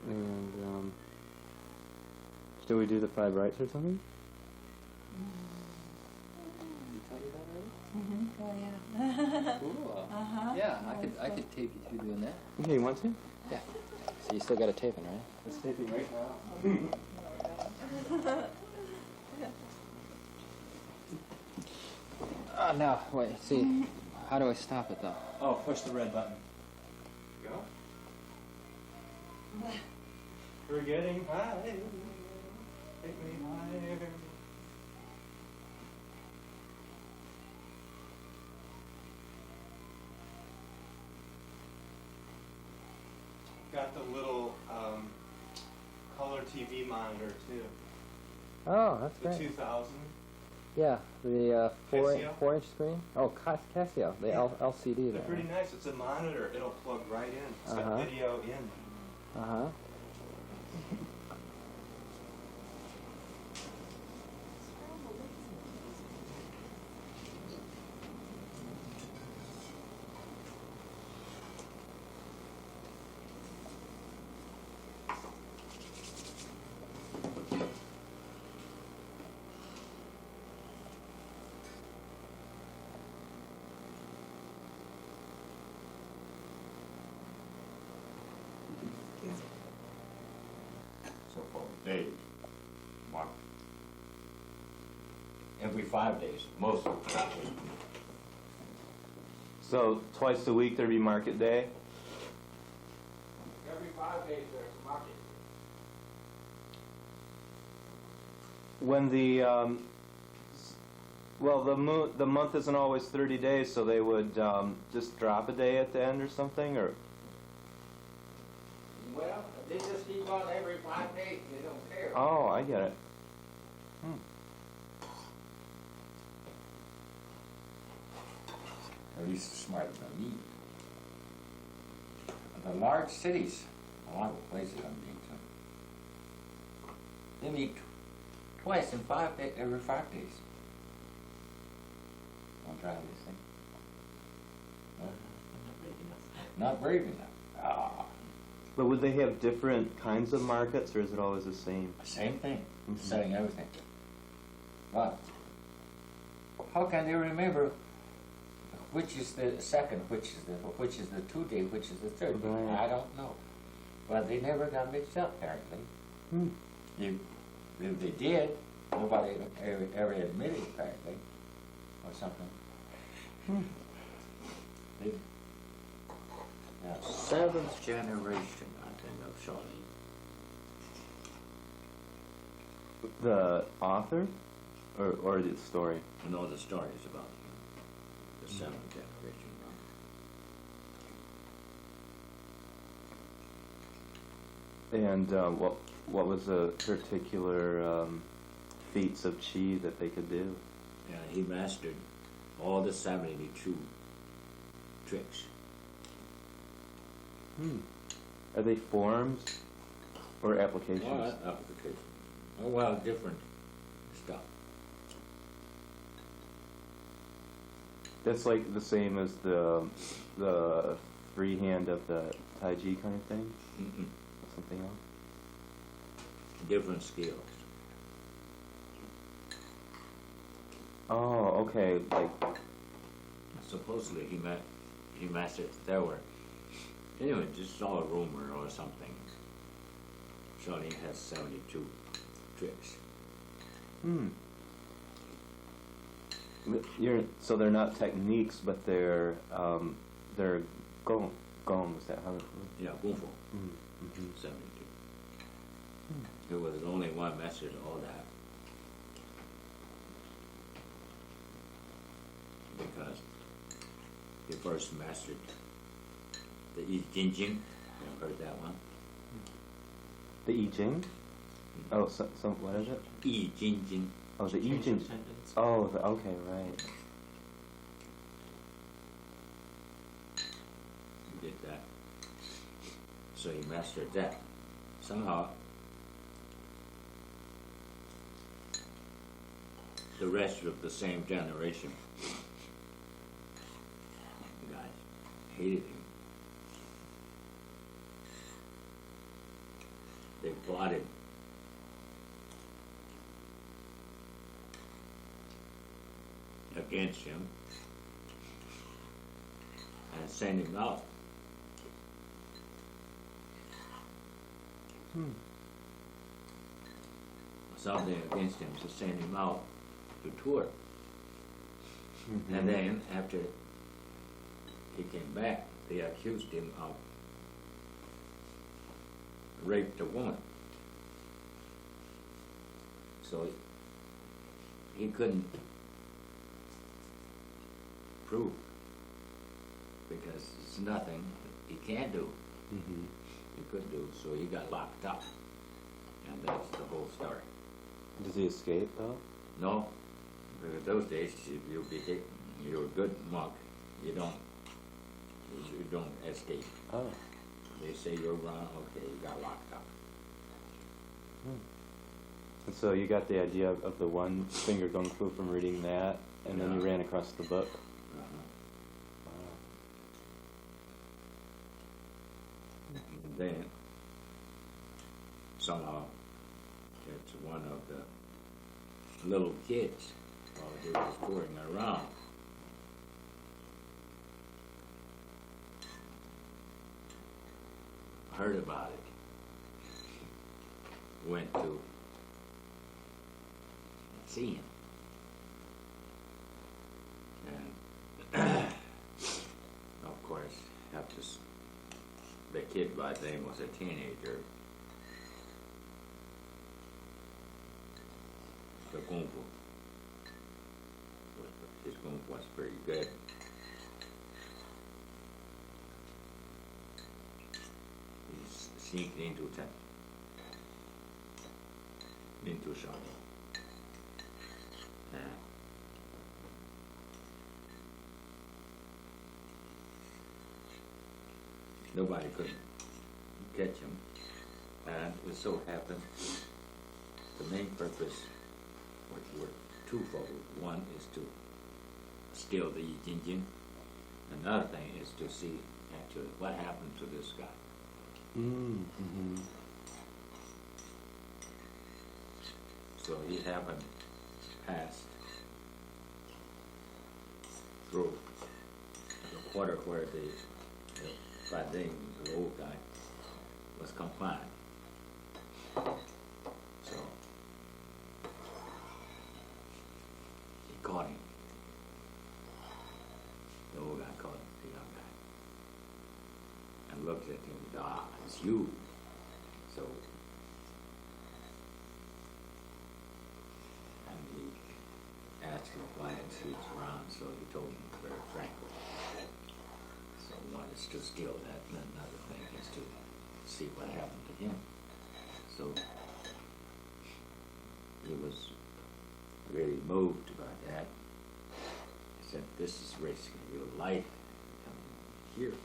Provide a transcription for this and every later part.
And should we do the 5 rights or something? Did he tell you that already? Oh yeah. Cool. Uh-huh. Yeah, I could tape you through doing that. Okay, you want to? Yeah. So you still got it taping, right? It's taping right now. Now, wait, see. How do I stop it, though? Oh, push the red button. Go. We're getting high. Take me higher. Got the little color TV monitor too. Oh, that's The great. 2000. Yeah, the Casio? 4-inch screen. Oh, Casio, the Yeah. LCD. They're pretty nice. It's a monitor. It'll plug right in. It's got Uh-huh. video in. Uh-huh. So for days, mark. Every 5 days, most of the time. So twice a week there'd be market day. Every 5 days there's market. When the well, the month isn't always 30 days, so they would just drop a day at the end or something, or Well, they just keep on every 5 days, they don't care. oh, I get it. At least smarter than me. The large cities, a lot of places I'm being to, they meet twice in 5 days, every 5 days. Don't try this thing. Not brave enough. Ah, But would they have different kinds of markets, or is it always the same? same thing, Mhm. selling everything. But how can they remember which is the second, which is the 2 day, which is the third day? Right. I don't know. But they never got mixed up apparently. Hmm. If they did, nobody ever admitted apparently, or something. They, yeah. 7th generation, I think, of Shawnee. The author, or the story? You know the stories about the 7th generation. And what was the particular feats of chi that they could do? Yeah, he mastered all the 72 tricks. Are they forms or applications? Well, that's application. Oh, well, different stuff. That's like the same as the free hand of the Tai Chi kind of thing? Mm-mm. Something else? Different skills. Oh, okay. Like, Supposedly he mastered. There were, anyway, this is all a rumor or something. Shawnee has 72 tricks. So they're not techniques, but they're gong. Is that how? Yeah, Kung Fu. Mm-hmm. 72. There was only one master to all that. Because he first mastered the I Ching Chin. You heard that one? The I Ching? Oh, what is it? I Ching Chin. Oh, the I Ching. Oh, okay, right. He did that. So he mastered that. Somehow, the rest of the same generation, guys, hated him. they plotted against him and sent him out. Something against him to send him out to tour. And then after he came back, they accused him of raped a woman. So he couldn't prove because it's nothing he can't do. He couldn't do, so he got locked up. And that's the whole story. Does he escape though? No, because those days you're a good monk. You don't escape. Oh. They say you're wrong, okay, you got locked up. And so you got the idea of the one finger kung fu from reading that, and then you ran across the book. And then somehow it's one of the little kids while he was touring around. Heard about it. Went to see him. And of course, the kid by then was a teenager. The kung fu, his kung fu was pretty good. He's sneaked into Shantung. Nobody could catch him, and it so happened the main purpose were twofold. One is to steal the Jin Jin. Another thing is to see actually what happened to this guy. So he happened past through the quarter where the battalion, the old guy, was confined. So he caught him. The old guy caught the young guy and looked at him. It's you. So and he asked him why he was around. So he told him very frankly. So one is to steal that, and another thing is to see what happened to him. So he was really moved by that. He said, "This is risking your life coming here.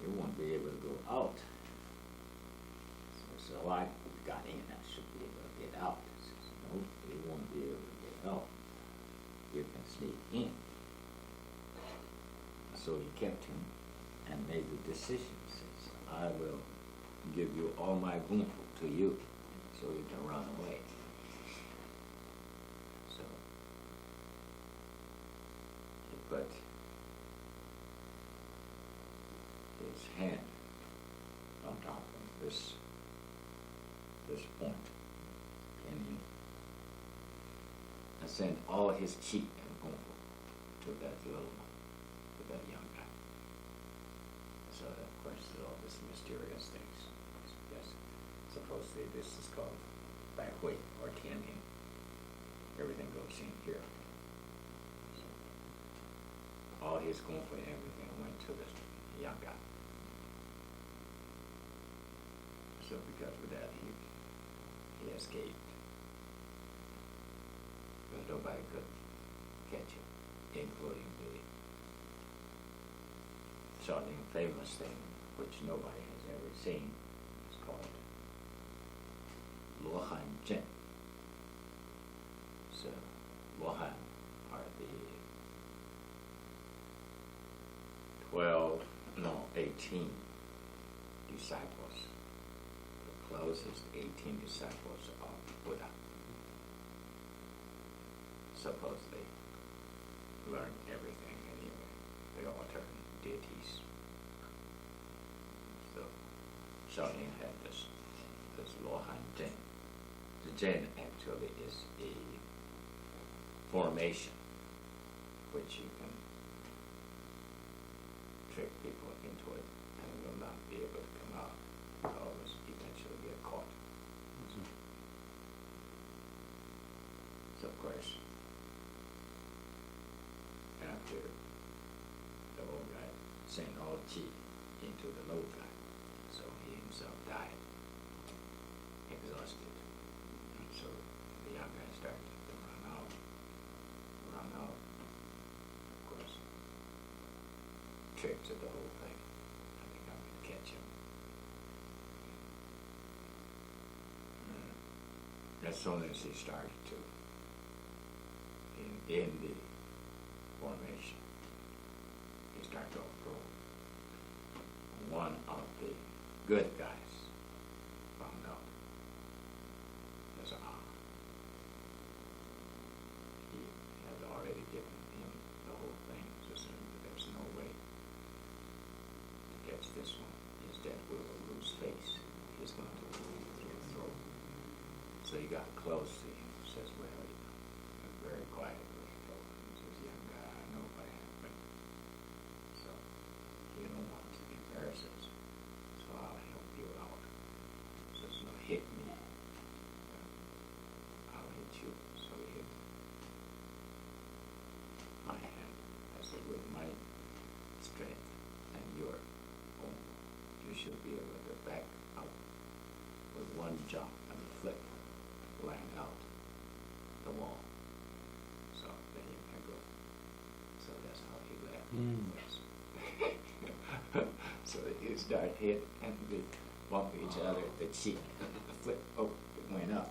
You won't be able to go out." So I got in. I should be able to get out. He says, "No, you won't be able to get out. You can sneak in." So he kept him and made the decision. Says, "I will give you all my kung fu to you, so you can run away." So he put his hand on top of this point, and sent all his chi and kung fu to that young guy. So of course there's all this mysterious things. Yes, supposedly this is called Bai Hui or Tianmin. Everything goes in here. So, all his kung fu and everything went to the young guy. So because of that, he escaped. Because nobody could catch him, including the something famous thing which nobody has ever seen. It's called Luohan Zhen. So Luohan are the 18 disciples, the closest 18 disciples of Buddha. Suppose they learned everything anyway. They all turned deities. So Shaolin had this Luohan Zhen. The Zhen actually is a formation which you can trick people into it and will not be able to come out. They'll always eventually get caught. So of course, after the old guy sent all chi into the low guy, so he himself died, exhausted. And so the young guy started to run out. Of course, tricks of the whole thing. I think I'm going to catch him. As soon as he started to, in the formation, he started to overthrow. One of the good guys found out. There's he had already given him the whole thing, so there's no way to catch this one. Instead, we will lose face. He's going to overthrow. So he got close to him. Says, well, very quietly, he says, young guy, I know what happened. So you don't want to embarrass us. So I'll help you out. He says, no, hit me. I'll hit you. So he hit my hand. I said, with my strength and your own, you should be able to back up with one jump and flip, land out the wall. So then you can go. So that's how he left. So you start hit and we bump each other, the cheek, the flip, oh, it went up.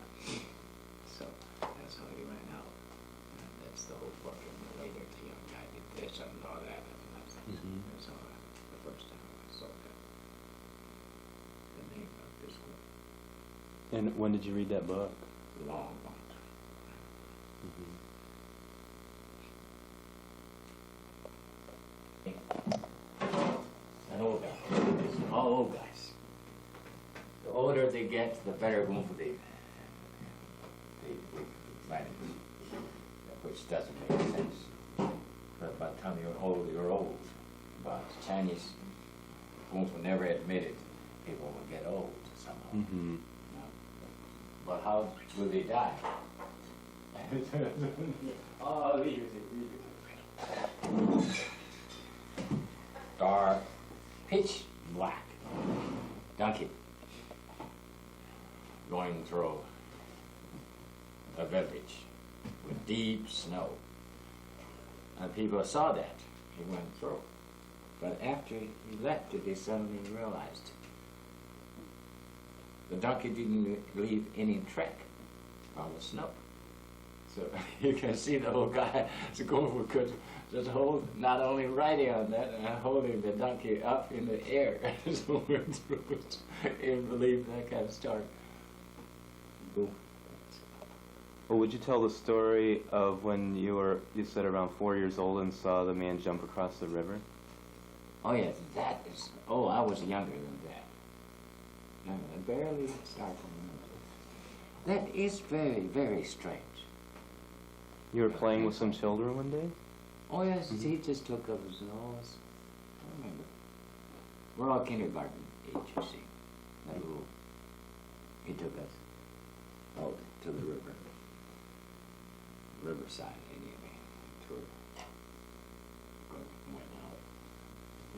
So that's how he ran out. And that's the whole book. And later the young guy did this and all that. And that's how the first time I saw that. The name of this book. And when did you read that book? Long one. An old guy. All old guys. The older they get, the better Kung Fu they manage. Which doesn't make sense. But by the time you're old. But Chinese Kung Fu never admitted people will get old somehow. Mm-hmm. But how will they die? Oh, leave it. Dark, pitch black donkey going through a village with deep snow. And people saw that. He went through. But after he left it, they suddenly realized the donkey didn't leave any track on the snow. So you can see the whole guy could just hold, not only riding on that, holding the donkey up in the air. So went through it. Can't believe that kind of story. Boom. Well, would you tell the story of when you said around 4 years old and saw the man jump across the river? Oh yes, that is, I was younger than that. I barely start to remember. That is very, very strange. You were playing with some children one day? Oh yes, he just took up his nose. I remember. We're all kindergarten age, you see. That little, he took us out to the river. Riverside, anyway. Went out.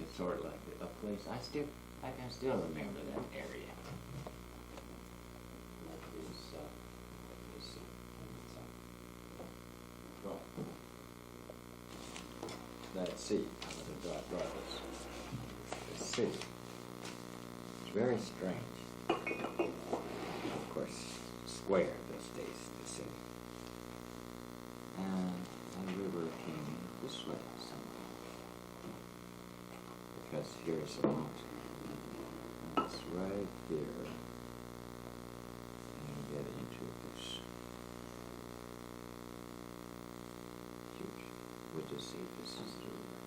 It's sort of like a place, I can still remember that area. Let's see, the brothers. The city. It's very strange. Of course, square those days, the city. And the river came this way somehow. Because here's a mountain. And it's right there. see if this is the river.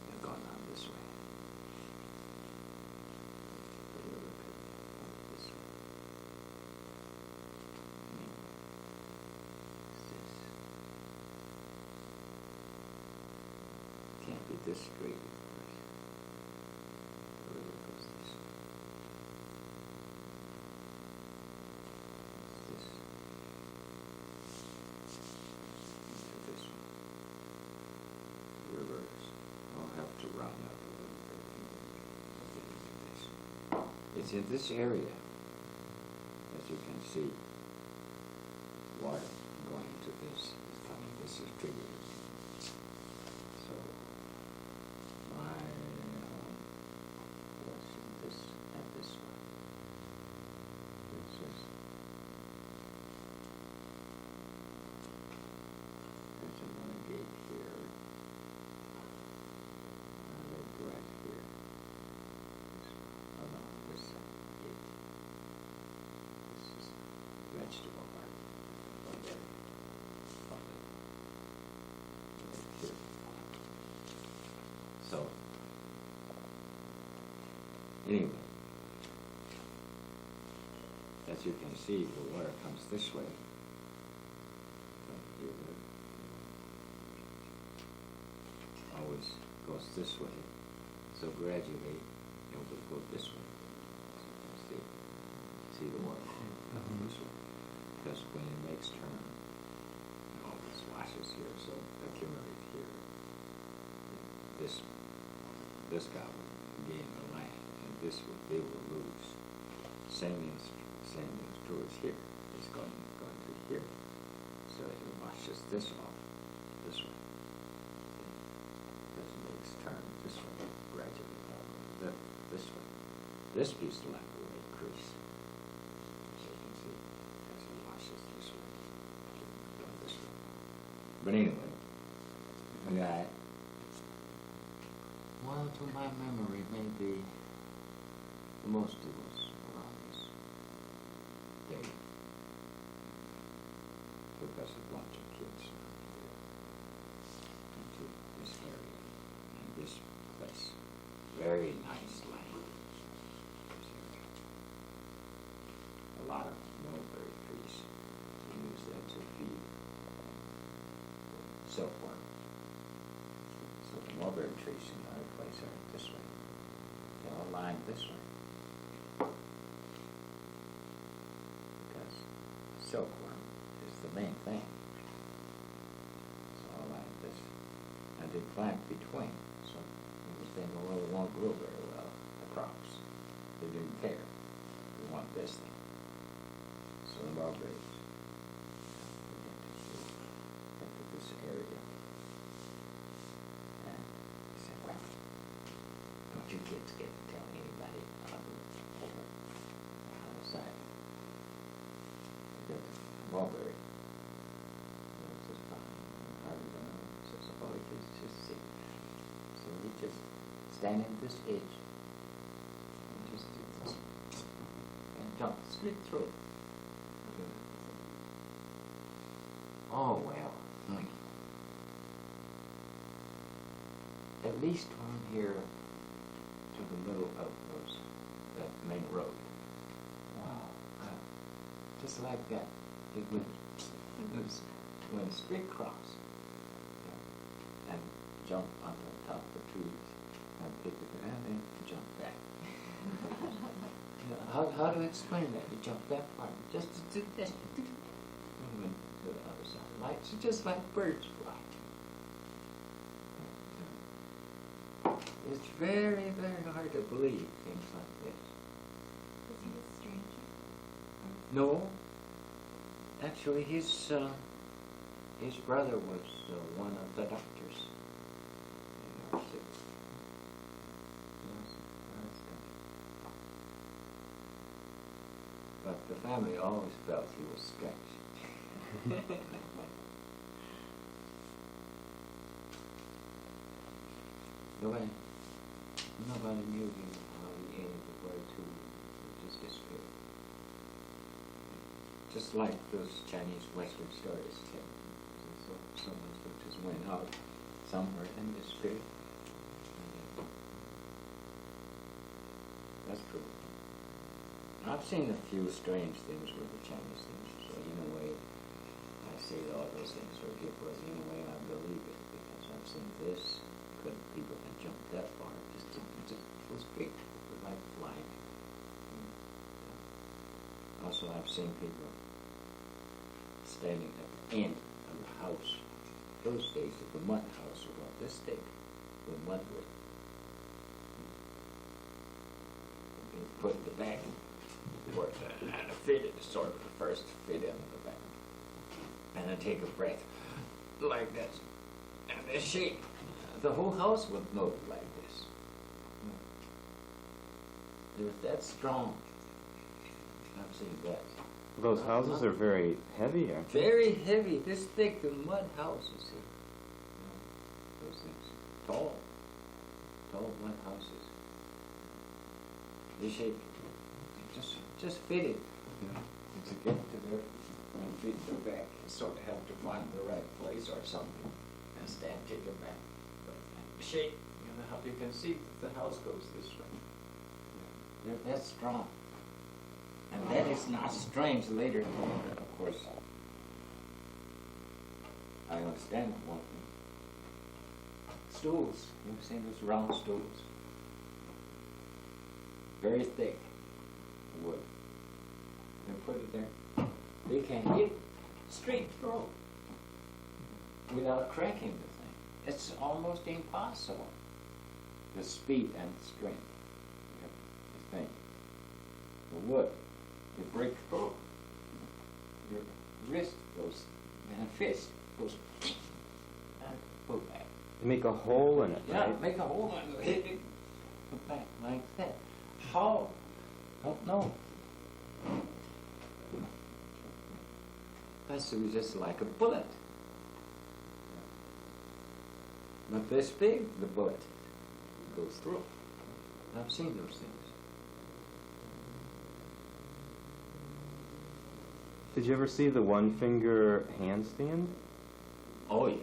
They're going on this way. The river could go this way. What's this? Can't be this straight, of course. The river goes this way. What's this? Into this one. Rivers. I'll have to round up a little bit. Into this. It's in this area, as you can see, water going into this. I mean, this is tributary. So, my was this and this one. This is. There's another gate here. Another right here. Oh no, this gate. This is vegetable garden. Okay. Here. So, anyway, as you can see, the water comes this way. Always goes this way. So gradually, it will go this way. As you can see the water coming this way. Because when it makes turn, it always washes here, so accumulate here. This guy will gain the land, and they will lose. Same is true as here. It's going through here, so it washes this off this way. This makes turn this way gradually. This way. This piece of land will increase. So you can see as it washes this way, going this way. But anyway, that. Well, to my memory, maybe most of us around this day, because a bunch of kids into this area and this place. Very nice land. This area. A lot of mulberry trees. We use them to feed silkworm. So the mulberry trees in our place are this way. They're all lined this way. Because silkworm is the main thing. It's all like this. And they plant between. So you think, well, it won't grow very well, the crops. They didn't care. We want this thing. So the mulberries into this area. And he said, well, don't you kids get to tell anybody over on the side. The mulberry. Says, how are you going to? Says, oh, you just see. So we just stand in this edge and just do this and jump straight through. Oh, well. At least from here to the middle of that main road. Wow. Just like that. It went straight across. Yeah. And jump on the top of the trees and pick it and then jump back. How to explain that? You jump that far. Just to this. And went to the other side. Like, it's just like birds fly. It's very, very hard to believe things like this. Was he a stranger? No. Actually, his brother was one of the doctors in our city. But the family always felt he was strange. Nobody knew him, how he ate, where to, just disappeared. just like those Chinese Western stories. So someone who just went out somewhere in the spirit. That's true. I've seen a few strange things with the Chinese things, so in a way, I say all those things are because in a way I believe it, because I've seen this, people can jump that far, just so quick, like flying. Also, I've seen people standing at the end of the house. Those days, the mud house was about this thick, with mud wood. You put in the back, work and fit it, sort of the first fit in the back. And then take a breath, like this. And they shake. The whole house would move like this. They're that strong. I've seen that. Those houses are very heavy, aren't they? Very heavy, this thick, the mud houses here. Those things. Tall mud houses. They shake. Just fit it. To get to there and fit the back, you sort of have to find the right place or something and stand, take it back. But shake, how you can see that the house goes this way. They're that strong. And that is not strange later, of course. I understand one thing. Stools, you've seen those round stools. Very thick wood. They put it there. They can hit straight through without cracking the thing. It's almost impossible. The speed and strength. The thing. The wood. You break through. Your wrist goes, and fist goes, and pull back. You make a hole in it, Yeah, right? make a hole and hit it, put back like that. How? Don't know. That's just like a bullet. But this big, the bullet goes through. I've seen those things. Did you ever see the one-finger handstand? Oh yes.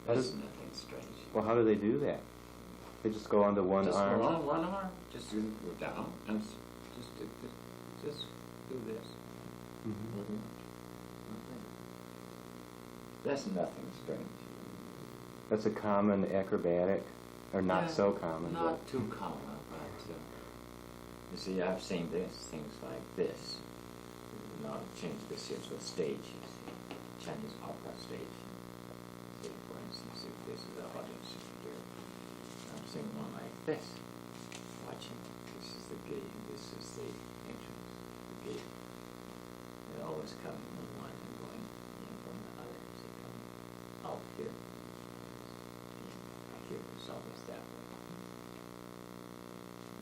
How That's does- nothing strange. Well, how do they do that? They just go onto one Just arm? go on one arm. Just go down and just do this. Mhm. That's nothing strange. That's a common acrobatic, or not Yeah, so common. Not too common, but you see, I've seen this, things like this. Now change this here to a stage, you see, Chinese opera stage. See, for instance, if this is the audience here, I'm seeing one like this, watching. This is the gate, this is the entrance, the gate. They're always coming from one and going in from the other. So coming out here. Here, it's always that way.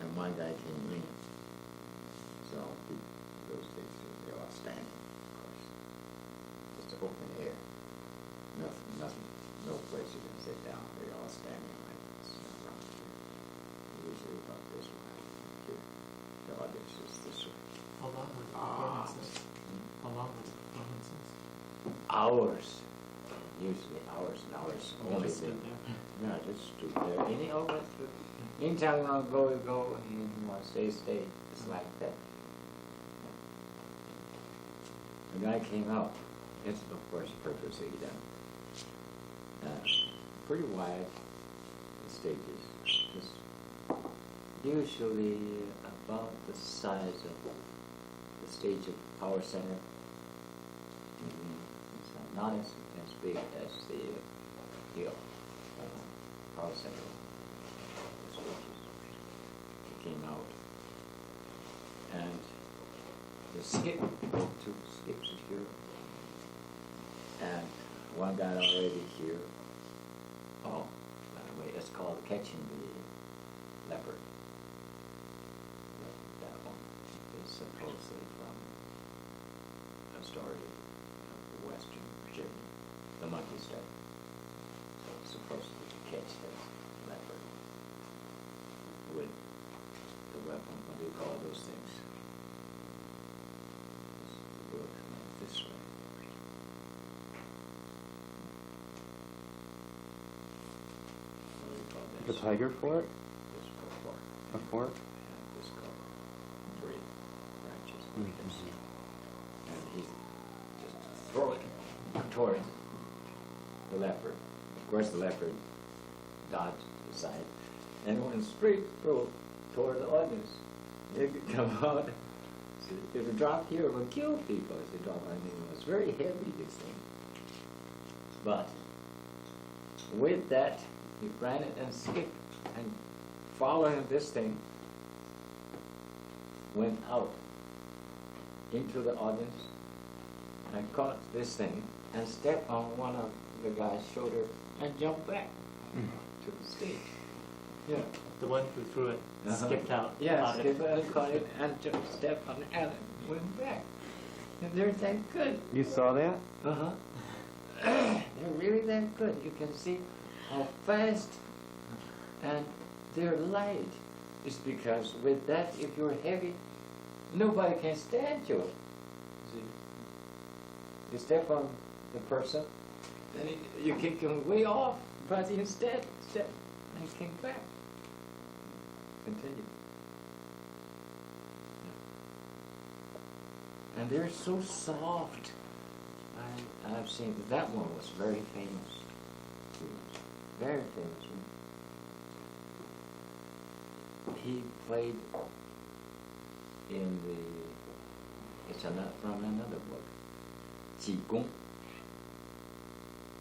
And one guy came in. So those things, they're all standing, of course. Just open air. Nothing, no place you can sit down. They're all standing like this around here. Usually about this way. Here. The audience is this way. How long were the performances? How long were the performances? Hours. Usually hours and hours. You Only just stood there? No, just stood there. Any always anytime you want to go, you go. And you want to stay, stay. It's like that. The guy came out. It's of course purposely done. Pretty wide stages. Just usually about the size of the stage of Power Center. It's not as big as the hill. Power Center. The stages. It came out. And the skip, two skips here. And one got already here. Oh, by the way, it's called Catching the Leopard. That one is supposedly from a story of the Western German, the monkey study. So it's supposedly to catch that leopard with the weapon. What do you call those things? The Tiger Fort? This fort. A fort? And this called 3 branches. You can see. And he just throw it toward the leopard. Of course, the leopard dodged aside and went straight through toward the audience. It could come out. If it dropped here, it would kill people if it dropped. I mean, it was very heavy, this thing. But with that, he ran it and skipped, and following this thing, went out into the audience and caught this thing and stepped on one of the guy's shoulder and jumped back to the stage. Yeah. The one who threw it skipped out. Yeah, caught skipped and caught it and just stepped on it and went back. And they're that good. You saw that? Uh-huh. They're really that good. You can see how fast and they're light. It's because with that, if you're heavy, nobody can stand you. See? You step on the person, then you kick him way off, but instead, step and kick back. Continue. And they're so soft. I've seen that one was very famous. Very famous. He played in it's from another book, Qigong.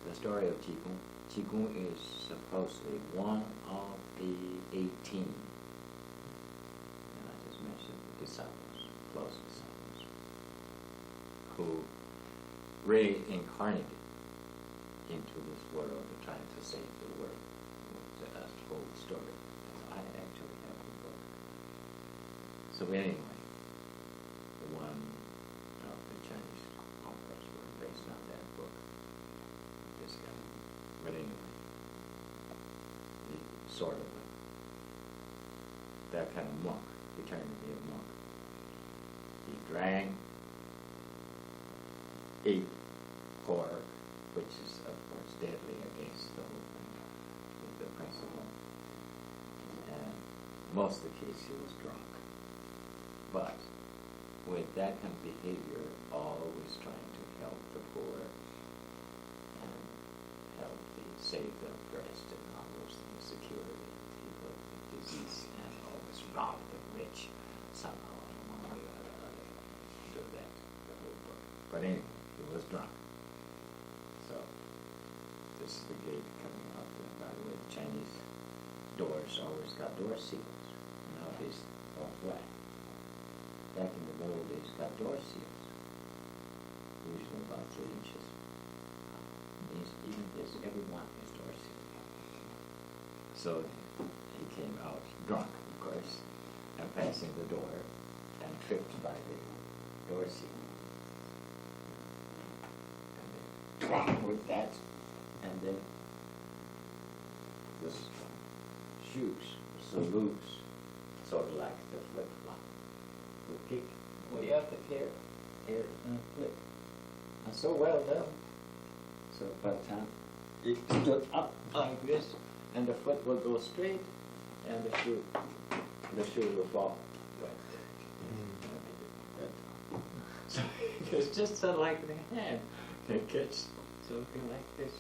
The story of Qigong. Qigong is supposedly one of the 18. And I just mentioned the disciples, close disciples, who reincarnated into this world and trying to save the world. It's a whole story. I actually have the book. So anyway, the one of the Chinese operas were based on that book. This guy. But anyway, he sort of that kind of monk. He turned to be a monk. He drank, ate pork, which is of course deadly against the whole thing, the principle. And most of the case he was drunk. But with that kind of behavior, always trying to help the poor and help save the oppressed and all those things, secure the people with disease, and always rob the rich somehow, one way or other. Do that, the whole book. But anyway, he was drunk. So, this is the gate coming out. And by the way, the Chinese doors always got door seals. Nowadays, all flat. Back in the old days, got door seals. Usually about 3 inches. Means even this, every one is door seal. So, he came out drunk, of course, and passing the door, and tripped by the door seal. And with that, and then the shoes were so loose, sort of like the flip-flop. Would kick way up the hair, and flip. And so well done. So by the time it stood up like this, and the foot would go straight, and the shoe would fall right there. So it's just sort of like the hand. They catch something like this.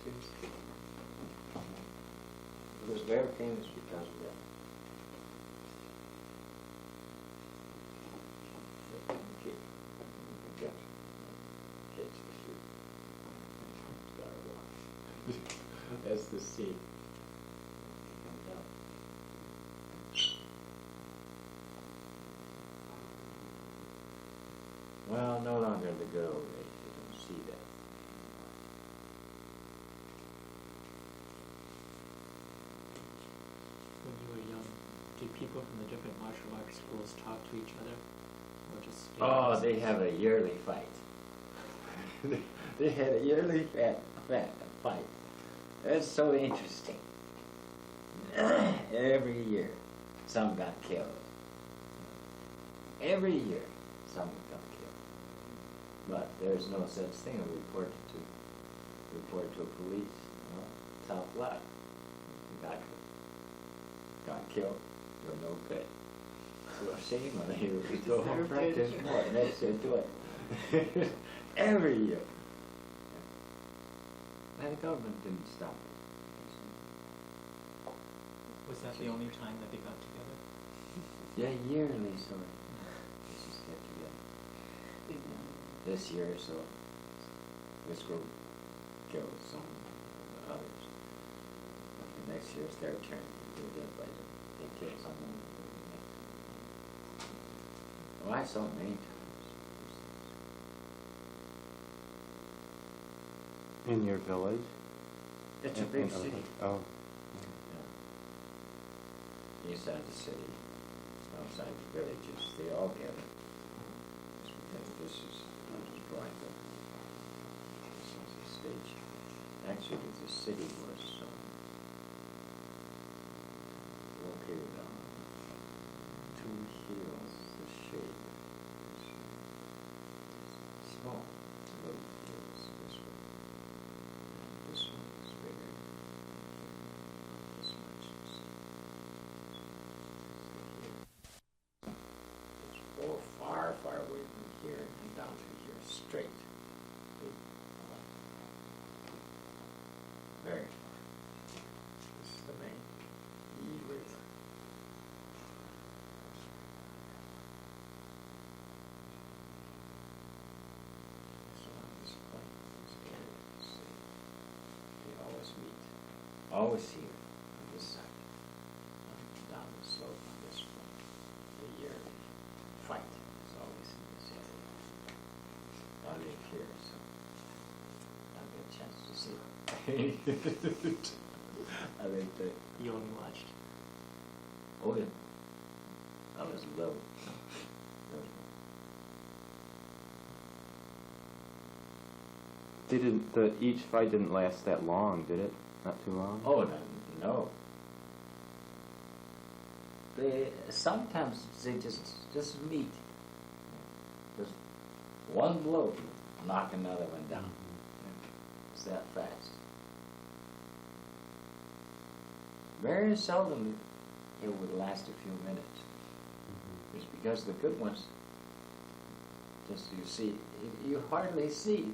It was very famous because of that. Catch the shoe. That's the sea. Comes out. Well, no longer the good old days. You don't see that. When you were young, did people from the different martial arts schools talk to each other? Or just stay Oh, they have a yearly fight. They had a yearly fight. That's so interesting. Every year, some got killed. Every year, some got killed. But there's no such thing report to police. Tough luck. Got got killed, you're no good. So shame on you. You go home Deserved practice it. more. Next year do it. Every year. And the government didn't stop it. Was that the only time that they got together? Yeah, yearly, sorry. Let's just get together. This year, so this group killed some others. The next year it's their turn. They'll get later. They kill someone. Oh, I saw it many times. In your village? It's a In- big in city. Oh. Yeah. Inside the city, outside the villages, they all gather. This is drawing the this is the stage. Actually, the city was located on two hills, the shape. Small little hills this way. This one is bigger. This much. It's all far, far away from here and down to here, straight. Very far. This is the main Yi River. So on this point, this area, see, they always meet. Always here on this side. Down the slope on this one. The yearly fight is always in this area. I live here, so I'll get a chance to see it. I live there. You only watched. Oh yeah. I was low. Each fight didn't last that long, did it? Not too long? Oh no. They sometimes they just meet. Just one blow, knock another one down. It's that fast. Very seldom it would last a few minutes. It's because the good ones, just you see, you hardly see.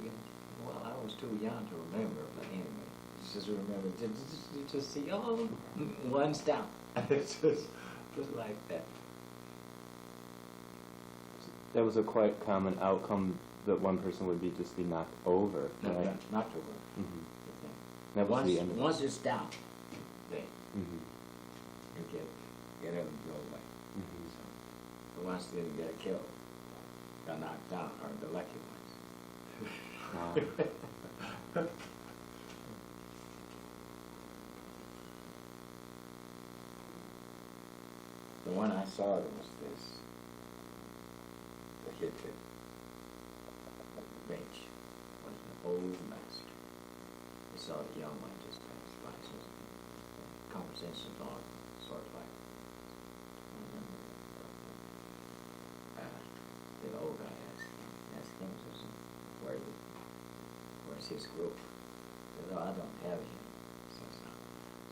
Well, I was too young to remember, but anyway, just remember, you just see, oh, one's down. It's just like that. That was a quite common outcome that one person would just be knocked over, No, right? not to work. Mm-hmm. That was Once, the end of it. once it's down, then Mm-hmm. you get up and go away. Mm-hmm. So, the ones that didn't get killed, got knocked down, are the lucky ones. Wow. The one I saw was this, the Hitler bench was an old master. I saw the young one just pass by, so conversation on, sort of like, the old guy asked him, where's his group? He said, oh, I don't have him.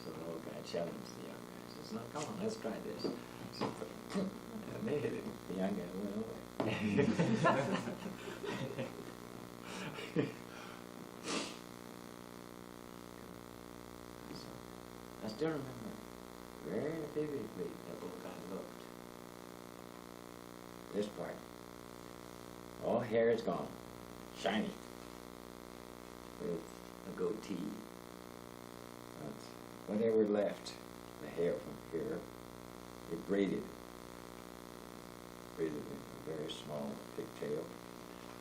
So the old guy challenged the young guy. He says, no, come on, let's try this. So, and they hit it. The young guy went away. So, I still remember very vividly that old guy looked. This part, all hair is gone, shiny, with a goatee. But whatever left, the hair from here, it braided in a very small pigtail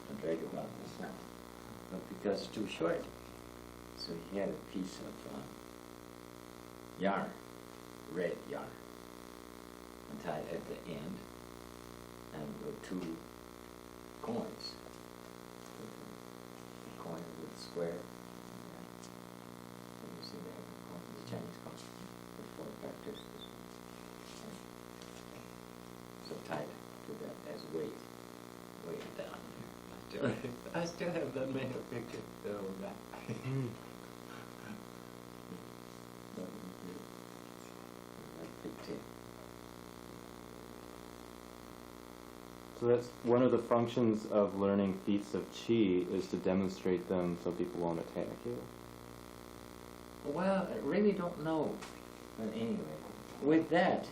and dragged about this now. But because it's too short, so he had a piece of yarn, red yarn, and tied at the end, and with two coins. A coin with square. And you see they have the coin, the Chinese coin, with four factors. So tied to that as weight down here. I still have that made a picture, the old guy. That See? So that's one of the functions of learning feats of qi is to demonstrate them so people won't attack you. Well, I really don't know. But anyway, with that,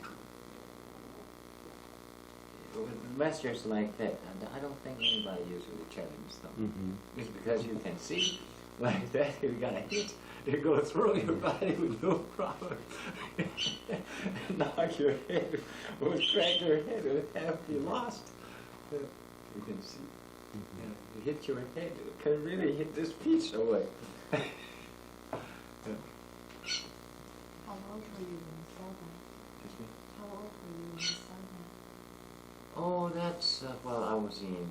with masters like that, I don't think anybody usually challenges them. Mm-hmm. It's because you can see like that, you got a hit, you go through your body with no problem. Knock your head, or crack your head, or have you lost. You can see. Mm-hmm. You know, you hit your head, you can really hit this piece away. How old were you when you saw that? Excuse me? How old were you when you saw that? Oh, that's, well, I was in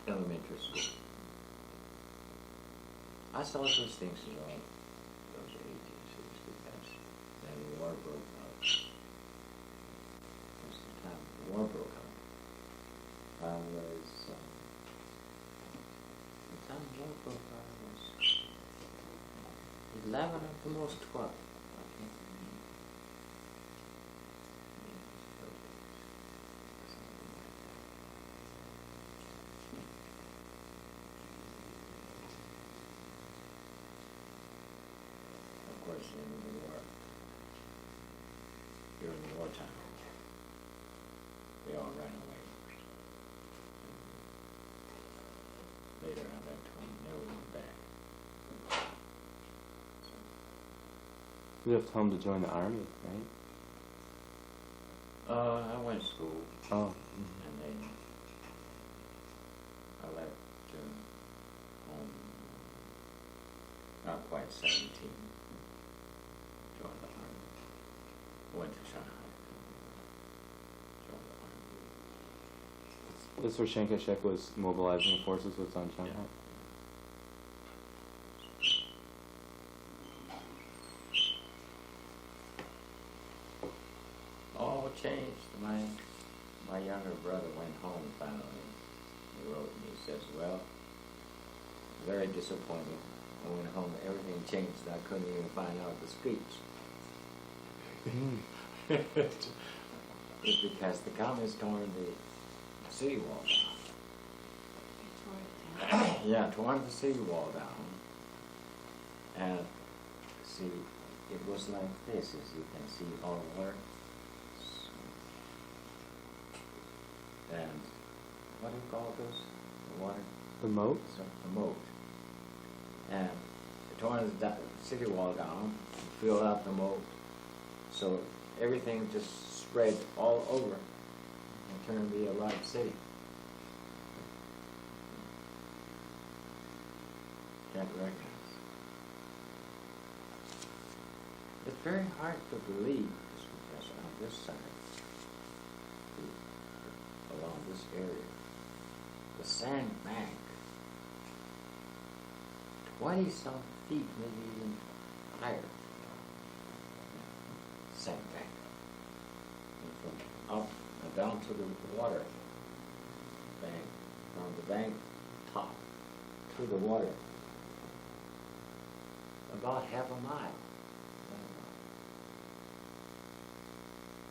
elementary school. I saw those things around those 1860s, that's, then the war broke out. That's the time the war broke out. I was, the time the war broke out, I was 11 at the most 12. Okay. Of course, in the war, during the wartime, they all ran away. Later, I got told never went back. You left home to join the army, right? I went to school, Oh. and then I left home, not quite 17, joined the army. Went to Shanghai, joined the army. This is where Chiang Kai-shek was mobilizing the forces was on Shanghai. Yeah. All changed. My younger brother went home finally. He wrote me. He says, "Well, very disappointed. I went home. Everything changed. I couldn't even find out the speech." It's because the communists torn the city wall down. You tore it down. Yeah, torn the city wall down. And see, it was like this, as you can see all over. And what do you call this? The water? The moat? So, the moat. And they tore the city wall down, filled out the moat, so everything just spread all over and turned to be a large city. Can't recognize. It's very hard to believe because on this side, along this area, the sand bank, 20-some feet, maybe even higher, sand bank. And from up and down to the water bank, from the bank top to the water, about half a mile.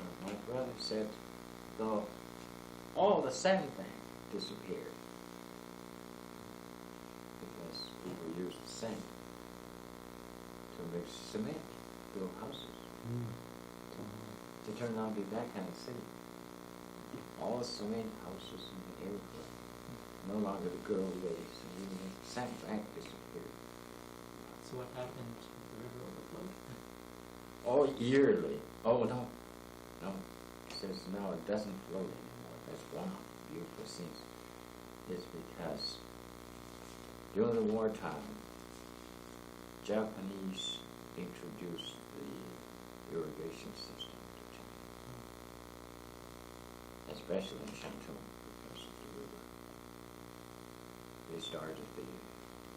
And my brother said, though all the sand bank disappeared because people used the sand to mix cement to build houses. To turn out to be that kind of city. All the cement houses in the area, no longer the good old days, and even the sand bank disappeared. So what happened? The river overflowed? Oh, yearly. Oh, no. No. It says no, it doesn't flow anymore. That's one of the beautiful scenes. It's because during the wartime, Japanese introduced the irrigation system to China. Especially in Shantung, because of the river. They started the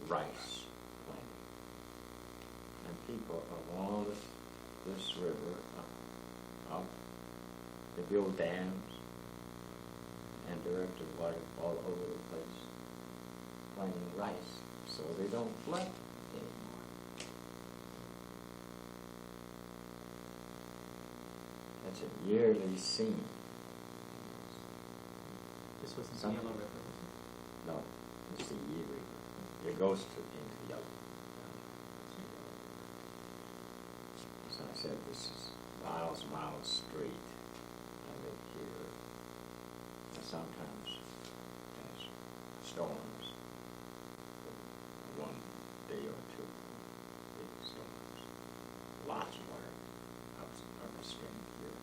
rice planting. And people along this river, up, they build dams and directed water all over the place, planting rice, so they don't flood anymore. That's a yearly scene. This was in the Something. Yellow River, was No, it's the Yi River. It goes to into the Yellow. As I said, this is miles straight. I live here. And sometimes there's storms. One day or two, big storms. Lots of water upstream here.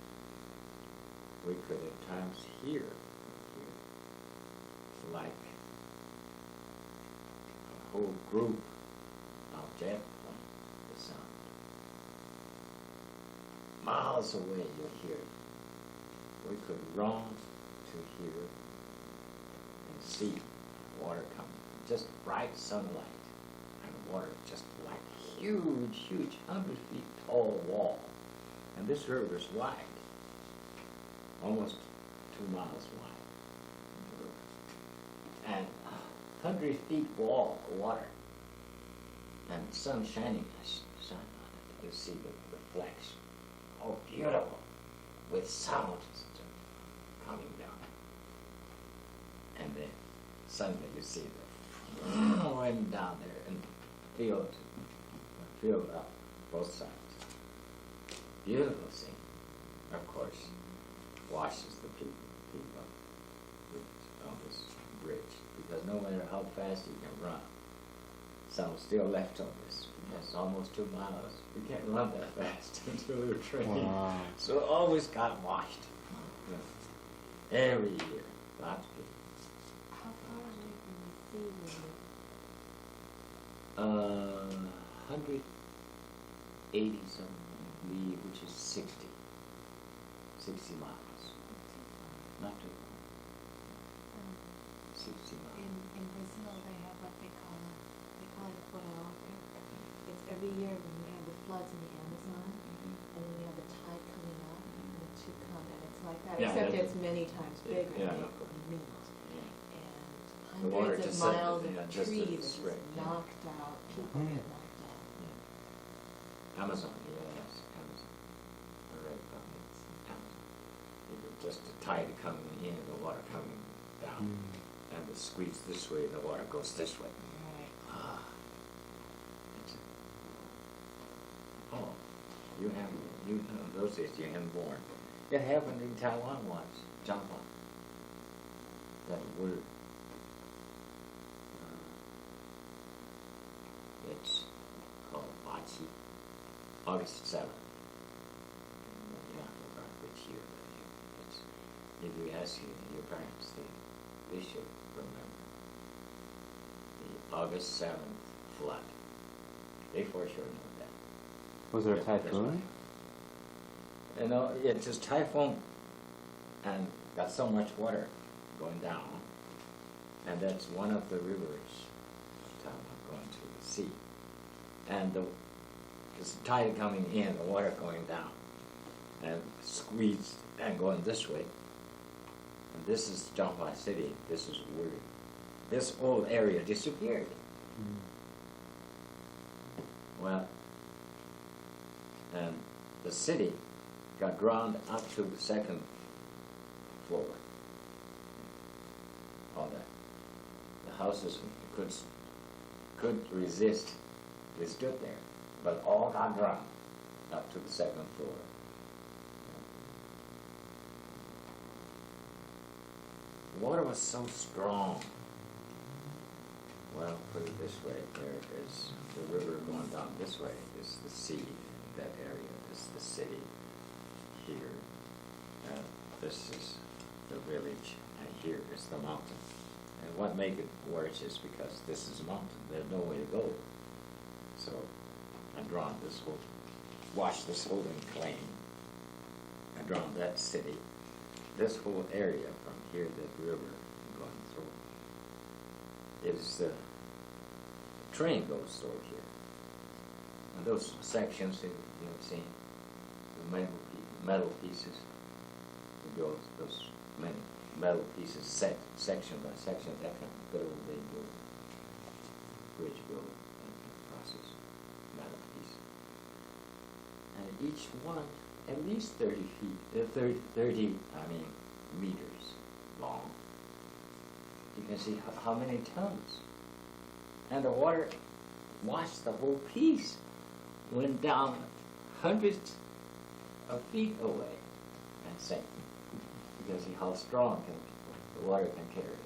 We could at times hear like a whole group of jet plane, the sound. Miles away you'll hear it. We could run to hear and see water coming. Just bright sunlight and water just like huge, 100 feet tall wall. And this river is wide, almost 2 miles wide. And 100 feet wall of water, and sun shining, sun on it. You see the reflection. Oh, beautiful, with sound coming down. And then suddenly you see the wind down there and filled up both sides. Beautiful scene. Of course, washes the people on this bridge, because no matter how fast you can run, some still left on this. It's almost 2 miles. You can't run that fast into the train. Wow. So it always got washed. Every year. Lots of people. How far away from the sea were you? 180 something, which is 60 miles. Not too far. 60 miles. In Brazil, they have what they call it Coral. It's every year when we have the floods in the Amazon, and then we have the tide coming up, and the two come, and it's like that, Yeah, except that's- it's many times bigger yeah, than of course. we meet. The And water hundreds just of miles suddenly, of just trees are spring, just yeah. knocked out, people get knocked out. Amazon, yes, Amazon. I read about it. Amazon. It was just the tide coming in, the water coming down, and the squeeze this way, the water goes this way. Right. Ah. It's oh, you know, those days you haven't born. It happened in Taiwan once, Jamba. That word. It's called Bachi. August 7th. Yeah, I forgot which year that is. If you ask your parents, they should remember. The August 7th flood. They for sure know that. Was there a Yeah, that's typhoon? right. You know, it's just typhoon and got so much water going down. And that's one of the rivers going to the sea. And it's the tide coming in, the water going down, and squeezed and going this way. And this is Changhua City. This is where this whole area disappeared. Well, and the city got drowned up to the 2nd floor. All that. The houses could resist. They stood there, but all got drowned up to the 2nd floor. The water was so strong. Well, put it this way, there is the river going down this way is the sea, that area is the city here. And this is the village, and here is the mountain. And what made it worse is because this is a mountain, there's no way to go. So I drowned this whole, washed this whole plain. I drowned that city, this whole area from here, that river going through. Is the train goes through here. And those sections, you've seen, the metal pieces, it goes, those many metal pieces, section by section, that kind of build, they build, bridge build, and process, metal piece. And each one at least 30 feet, 30 meters long. You can see how many tons. And the water washed the whole piece, went down hundreds of feet away and sank. You can see how strong the water can carry it.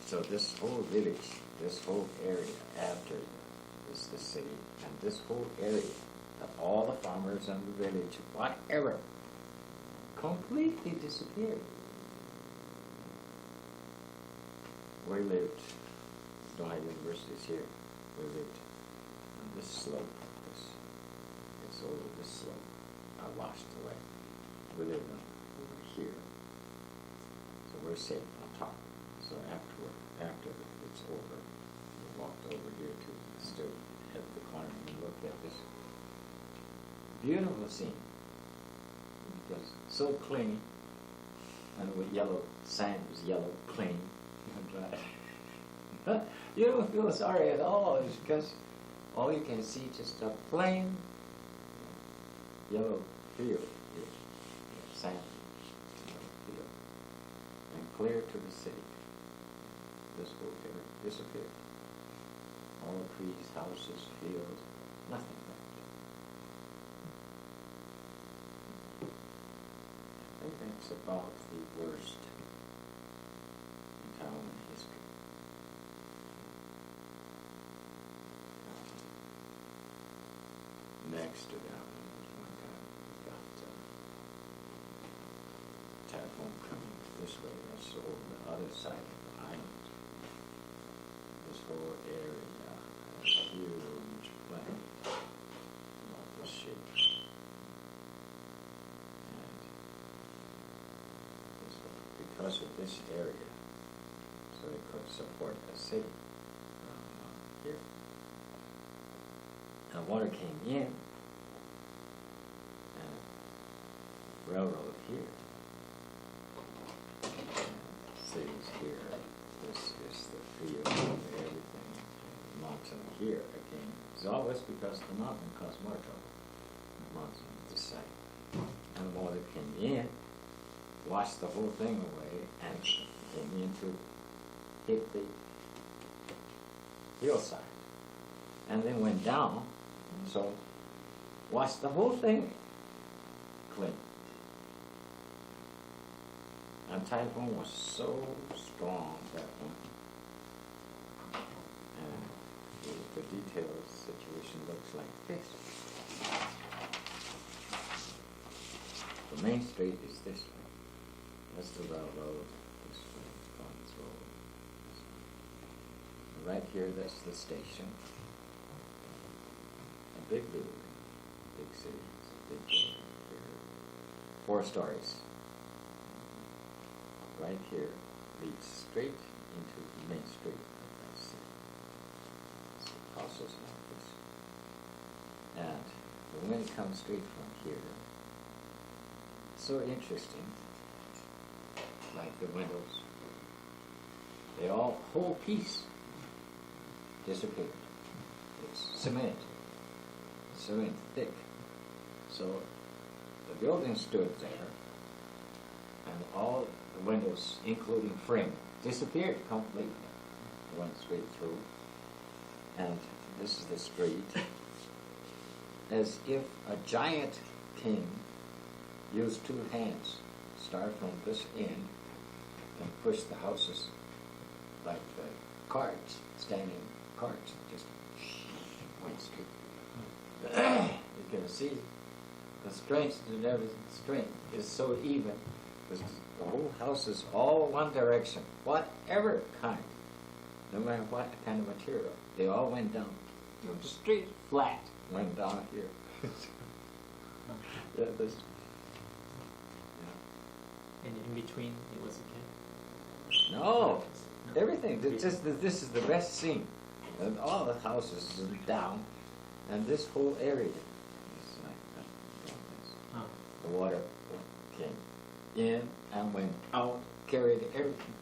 So this whole village, this whole area after is the city, and this whole area of all the farmers in the village, whatever, completely disappeared. We lived, Hai University is here, we lived on this slope, it's over this slope, washed away. We lived over here, so we're safe on top. So after it's over, we walked over here to still at the corner and looked at this beautiful scene. Because so clean, and with yellow sand was yellow, clean, and dry. You don't feel sorry at all. It's because all you can see just a plain yellow field here, sand, yellow field, and clear to the city. This whole area disappeared. All trees, houses, fields, nothing left. I think that's about the worst in Taiwan history. Next to that was one time we got Taichung coming this way, that's over the other side of the island. This whole area, a huge plain about this shape. And because of this area, so it could support a city from here. And water came in, and railroad here, and cities here. This is the field of everything. Mountain here again. It's always because the mountain caused more trouble. The mountain on this side. And water came in, washed the whole thing away, and came in to hit the hillside. And then went down, so washed the whole thing clean. And Taiwan was so strong that one. And the detailed situation looks like this. The main street is this way. That's the railroad. This way, Province Road. This way. Right here, that's the station. A big building, big city, big building here. 4 stories. Right here leads straight into the main street of that city. It's the houses like this. And the wind comes straight from here. So interesting. Like the windows. They all, whole piece disappeared. It's cement. Cement thick. So the building stood there, and all the windows, including frame, disappeared completely. Went straight through. And this is the street. As if a giant king used 2 hands, start from this end, and push the houses like the carts, standing carts, just went straight. You can see the strength and everything. Strength is so even. Because the whole house is all one direction, whatever kind, no matter what kind of material. They all went down. You know, straight, flat, went down here. Yeah, this. And in between, it was okay. No, everything. This is the best scene. And all the houses are down, and this whole area is like that. Oh. The water came in and went out, carried everything.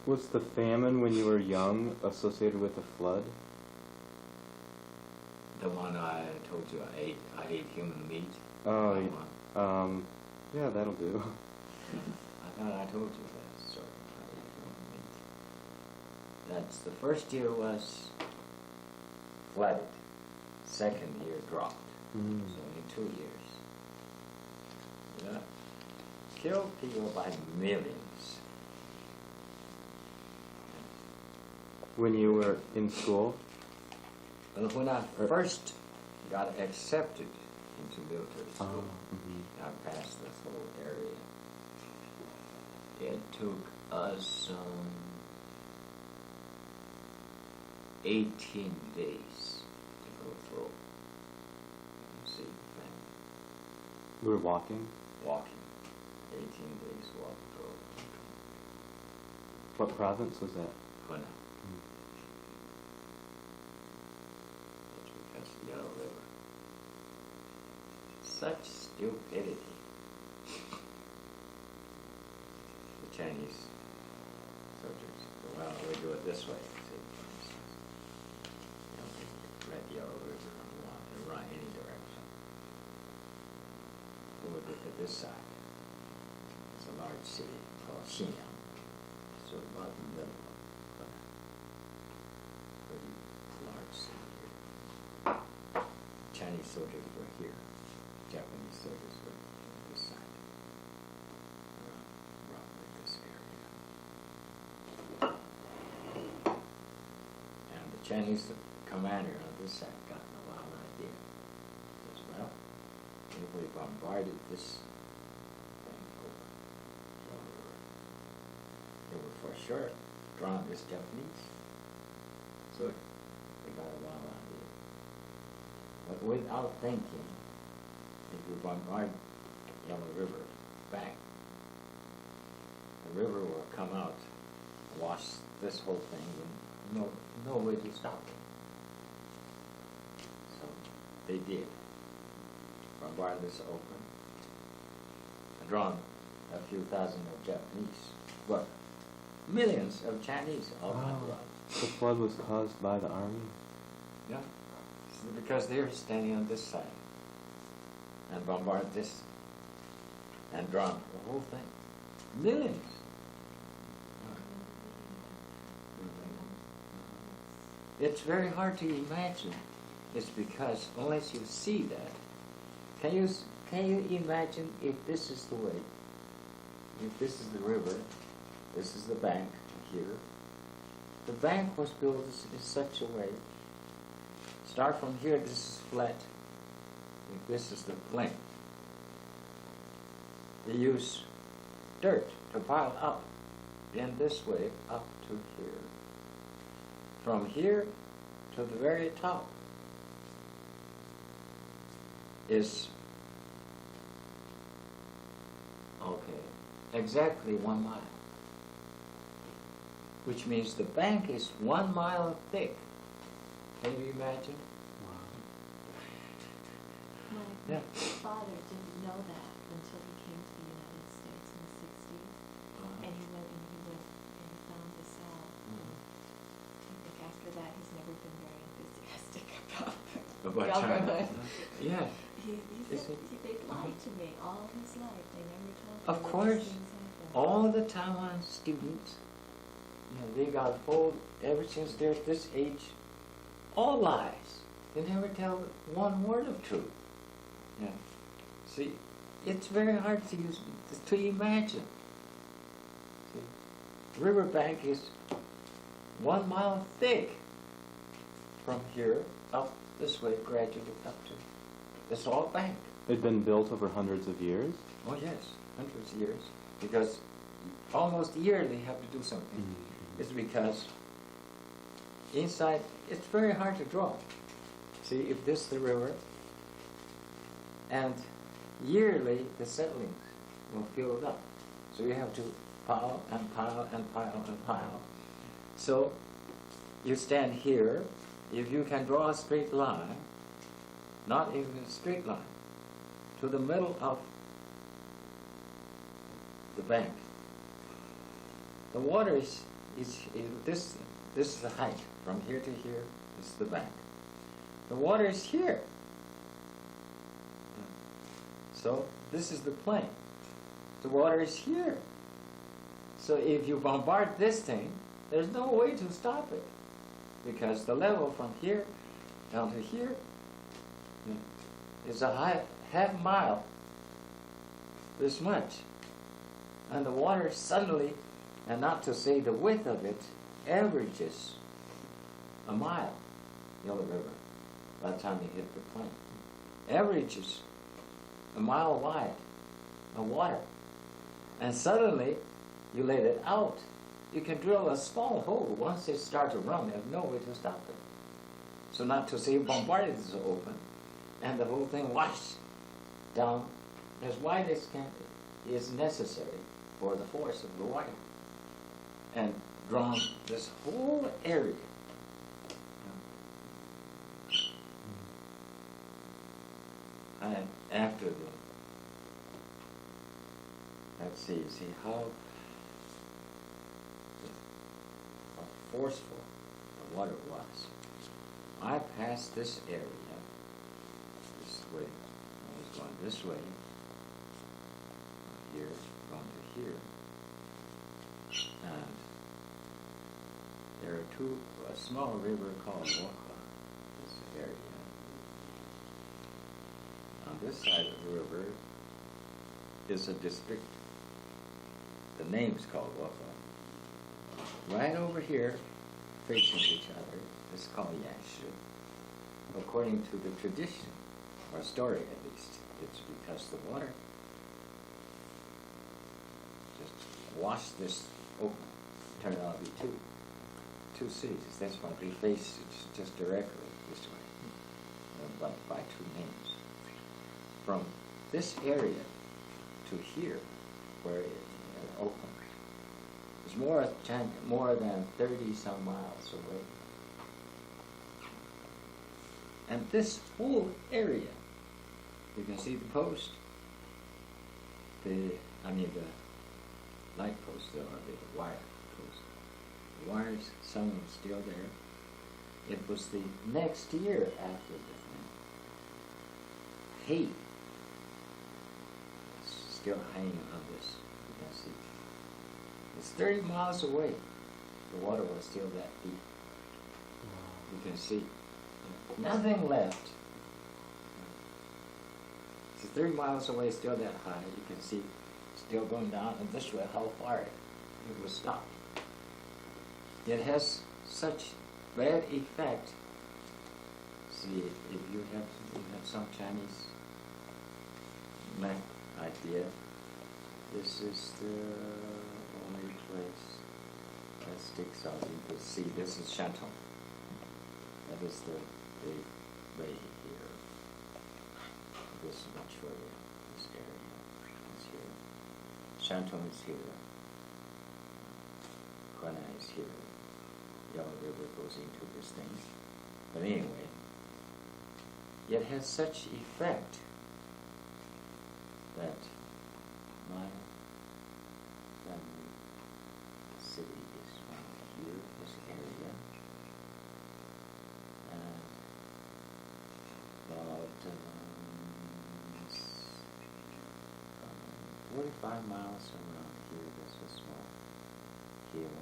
Was the famine when you were young associated with the flood? The one I told you I ate human meat. Oh, That one. yeah, that'll do. I thought I told you that story. I ate human meat. That's the first year was flooded. Second year dropped. Mm. So in 2 years. Yeah. Killed people by millions. When you were in school? But when I first got accepted into military school, Mhm. I passed this whole area. It took us 18 days to go through. You see, You were walking? walking. 18 days walk through. What province was that? Kuna. It's because of the Yellow River. Such stupidity. The Chinese soldiers, well, we do it this way. See, for instance. You know, the Red Yellow River and run any direction. We would look at this side. It's a large city called Xinyang. So about the middle of a pretty large city here. Chinese soldiers were here. Japanese soldiers were on this side. Around this area. And the Chinese commander on this side got a wild idea. He says, well, if we bombarded this thing over, they would for sure drown this Japanese. So they got a wild idea. But without thinking, if you bombard Yellow River back, the river will come out, wash this whole thing, and no way to stop it. So they did. Bombard this open, and drown a few thousand of Japanese. But millions of Chinese all Wow. went blood. The flood was caused by the army? Yeah. Because they were standing on this side and bombard this and drown the whole thing. Millions. It's very hard to imagine. It's because unless you see that, can you imagine if this is the way? If this is the river, this is the bank here. The bank was built in such a way. Start from here, this is flat. If this is the plain. They use dirt to pile up. Then this way up to here. From here to the very top is exactly 1 mile. Which means the bank is 1 mile thick. Can you imagine? My Yeah. father didn't know that until he came to the United States in the 60s. And he went and he found this out. I think after that he's never been very enthusiastic about government. Yeah. He Is said it- they lied to me all his life. They never told me Of that course. these things happen. All the Taiwan students, they got told ever since they're this age, all lies. They never tell one word of truth. Yeah. See, it's very hard to imagine. See, riverbank is 1 mile thick from here up this way, gradually up to. It's all bank. It'd been built over hundreds of years? Oh yes, hundreds of years. Because almost yearly you have to do something. It's because inside it's very hard to draw. See, if this is the river, and yearly the settlings will fill it up. So you have to pile and pile and pile and pile. So you stand here, if you can draw a straight line, not even a straight line, to the middle of the bank. The water is this is the height. From here to here is the bank. The water is here. So this is the plain. The water is here. So if you bombard this thing, there's no way to stop it. Because the level from here down to here is a half mile, this much. And the water suddenly, and not to say the width of it, averages a mile, Yellow River, by the time you hit the plain. Averages a mile wide of water. And suddenly, you let it out. You can drill a small hole. Once it starts to run, there's no way to stop it. So not to say bombarded is open, and the whole thing washed down as wide as is necessary for the force of the water, and drawn this whole area. And after the, let's see how forceful the water was. I passed this area this way. I was going this way, here, going to here, and there are a small river called Wokwa, this area. On this side of the river is a district. The name's called Wokwa. Right over here, facing each other, is called Yanshu. According to the tradition, or story at least, it's because the water just washed this open. Turned out to be two cities. That's why we face it just directly this way, but by two names. From this area to here, where it opened, is more than 30-some miles away. And this whole area, you can see the post, the light post, or the wire post. The wires, some of them still there. It was the next year after the hay still hanging on this. You can see. It's 30 miles away. The water was still that deep. You can see. Nothing left. It's 30 miles away, still that high. You can see still going down, and this way how far it will stop. It has such bad effect. See, if you have some Chinese map idea, this is the only place that sticks out. You can see this is Shantung. That is the big bay here. This is much further. This area is here. Shantung is here. Huanan is here. Yellow River goes into this thing. But anyway, it has such effect that my family city is from here, this area, and about 45 miles around here, there's a small hill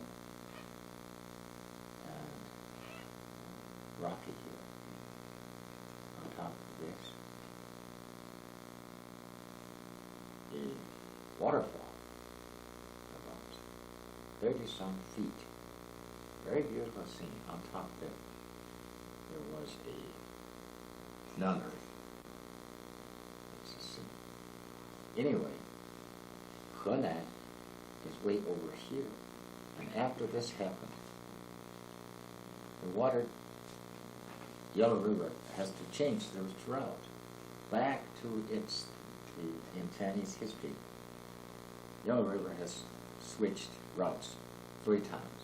and rocky hill on top of this. A waterfall about 30-some feet. Very beautiful scene. On top there was a nunnery. It's a scene. Anyway, Huanan is way over here. And after this happened, the water, Yellow River, has to change those route back to its, in Chinese history, Yellow River has switched routes 3 times.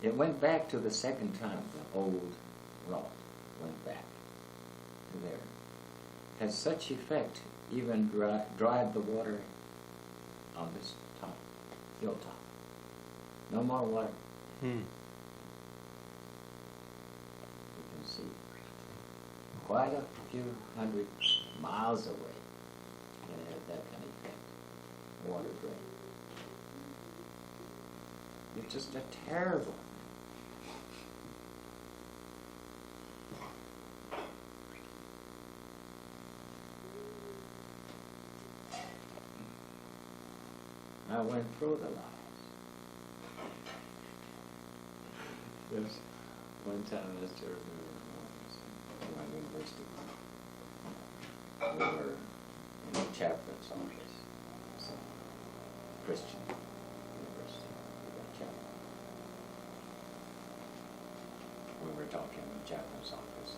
It went back to the second time, the old route went back to there. Has such effect, even dried the water on this top, hilltop. No more water. Hmm. You can see quite a few hundred miles away, and it has that kind of effect. Water drain. It's just a terrible. I went through the lives. There's one time I still remember in my university. We were in the chaplain's office. It's a Christian university. We got chaplain. We were talking in the chaplain's office.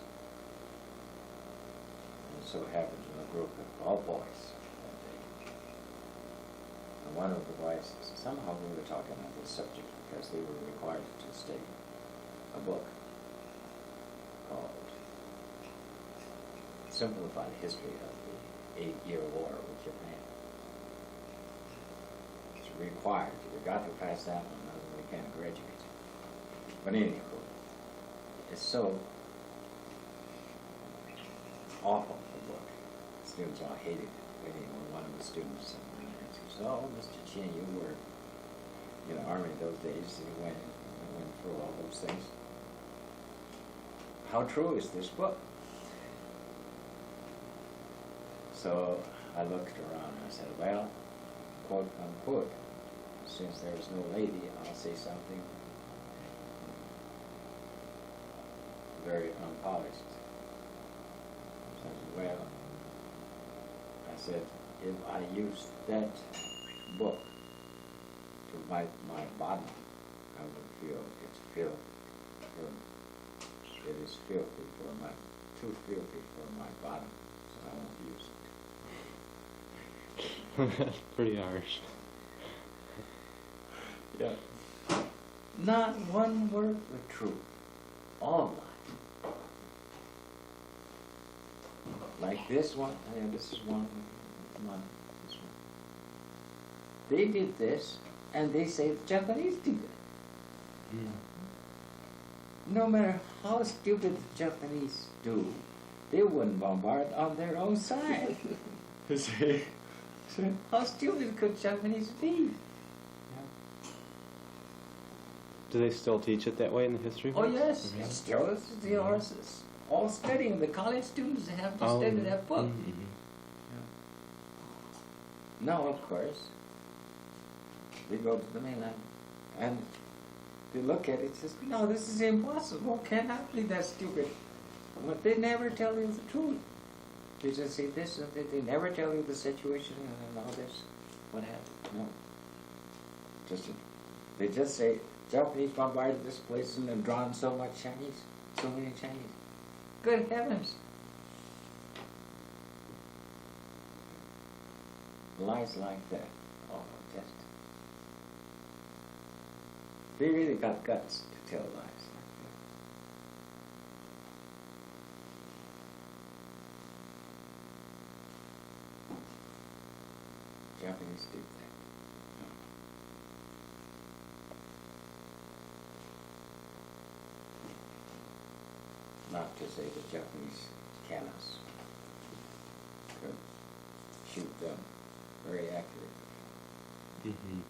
And it so happens in a group of all boys that day. And one of the boys, somehow we were talking on this subject because they were required to study a book called Simplified History of the 8-Year War with Japan. It's required. We got to pass that one, otherwise we can't graduate. But anyhow, it's so awful, the book. Students all hated it. Anyway, one of the students said, "Oh, Mr. Chin, you were in the Army those days. You went through all those things. How true is this book?" So I looked around and I said, "Well, quote unquote, since there's no lady, I'll say something very unpolished." So I said, "Well," I said, "if I use that book to wipe my bottom, I would feel it's filth. It is filthy for my, too filthy for my bottom, so I won't use it." That's pretty harsh. Yeah. Not one word of truth. All lie. Like this one, this is one. This one. They did this, and they say the Japanese did it. No matter how stupid the Japanese do, they wouldn't bombard on their own side. You see? How stupid could Japanese be? Do they still teach it that way in the history Oh books? yes, Mhm. still they are all studying. The college students have to study that book. Mhm. Now, of course, they go to the mainland and they look at it and says, "No, this is impossible. Cannot be that stupid." But they never tell you the truth. They just say this and that. They never tell you the situation and all this. What happened? No. They just say, "Japanese bombarded this place and then drawn so much Chinese, so many Chinese." Good heavens. Lies like that. Oh, just. They really got guts to tell lies like that. Japanese did that. Not to say the Japanese cannons could shoot them very accurately. Mhm.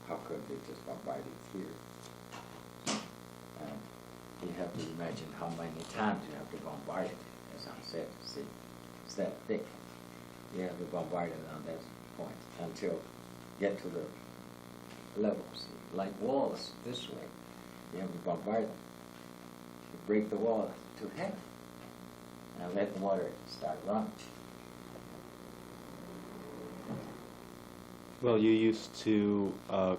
How could they just bombard it here? And you have to imagine how many times you have to bombard it, as I said. See, it's that thick. You have to bombard it on that point until get to the levels, like walls this way. You have to bombard them. You break the wall to half and let the water start running. Well, you used to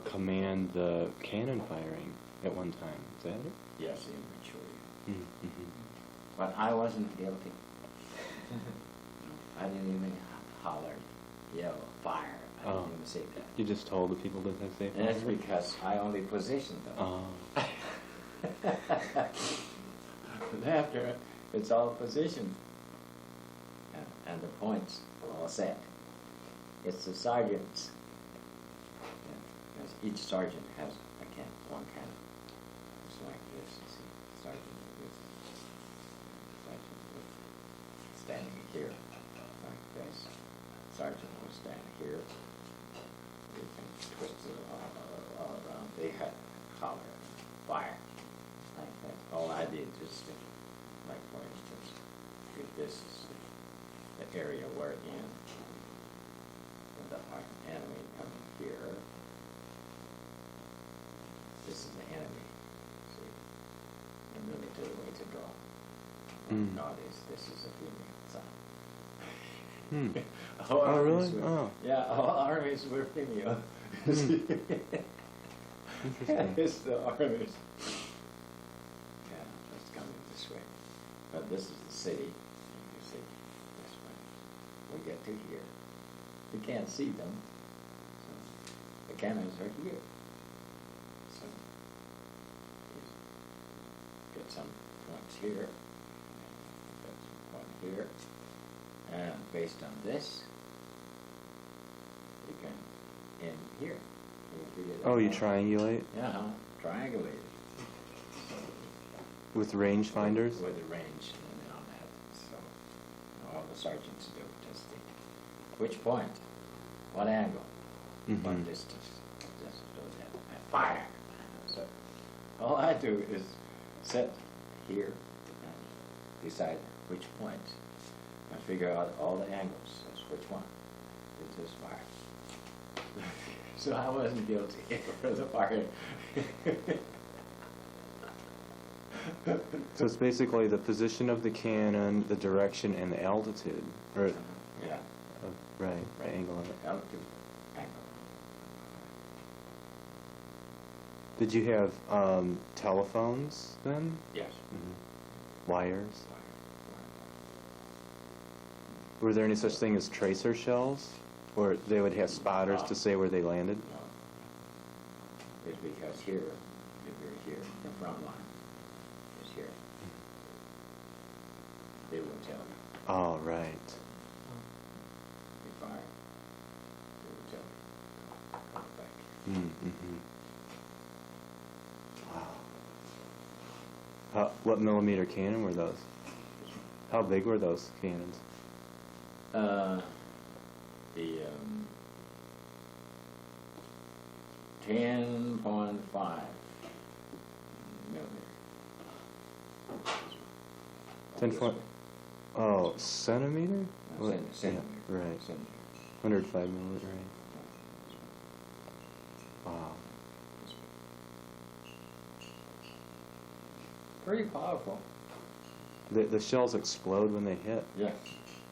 command the cannon firing at one time. Is that it? Yes, immaturely. Mm-hmm. But I wasn't guilty. I didn't even holler, yell, fire. I didn't even say that. You just told the people to say And that's because I only positioned them. Oh. After it's all positioned and the points are all set. It's the sergeants Because each sergeant has a one cannon. It's like this, you see, sergeant with standing here, like this. Sergeant will stand here. You can twist it all around. They had collar, fire, like that. All I did just, like for instance, if this is the area we're in, and the enemy coming here, this is the enemy. See, the military way to draw. Nowadays, this is a female son. All Oh, armies really? were- Oh. Yeah, all armies were female. Interesting. It's the armies. Yeah, just coming this way. But this is the city. You see, this way. We get to here. We can't see them. So the cannons are here. So you get some points here. Get some point here. And based on this, you can end here. You figure that Oh, you out. triangulate Yeah, triangulated. with rangefinders? With the range and on that. So all the sergeants do just the, which point, what angle, what Mhm. distance, just do that. And fire. So all I do is sit here and decide which point and figure out all the angles. That's which one. It's just fire. So I wasn't guilty for the fire. So it's basically the position of the cannon, the direction, and the altitude. Or, Yeah, right, the angle of it. altitude, angle. Did you have telephones then? Yes. Wires? Fire. Were there any such thing as tracer shells? Or they would have spotters to say where they landed? No. It's because here, if you're here, the front line is here. They will tell you. Oh, right. You fire. They will tell you. Come back. Mm-hmm. Wow. What millimeter cannon were those? How big were those cannons? The 10.5 millimeter. 10 foot. Oh, centimeter? No, What? centimeter. Yeah, right. Centimeter. 105 millimeter, right. Wow. Pretty powerful. The shells explode when they hit. Yes,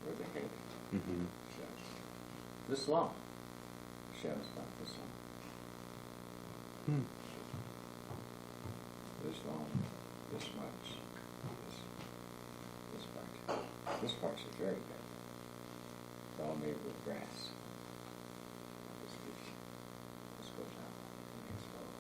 with the head. Mm-hmm. Shells. This long. Shells about this long. Hmm. This long, this much, this part. This part is very big. It's all made with brass. This goes out. And explode.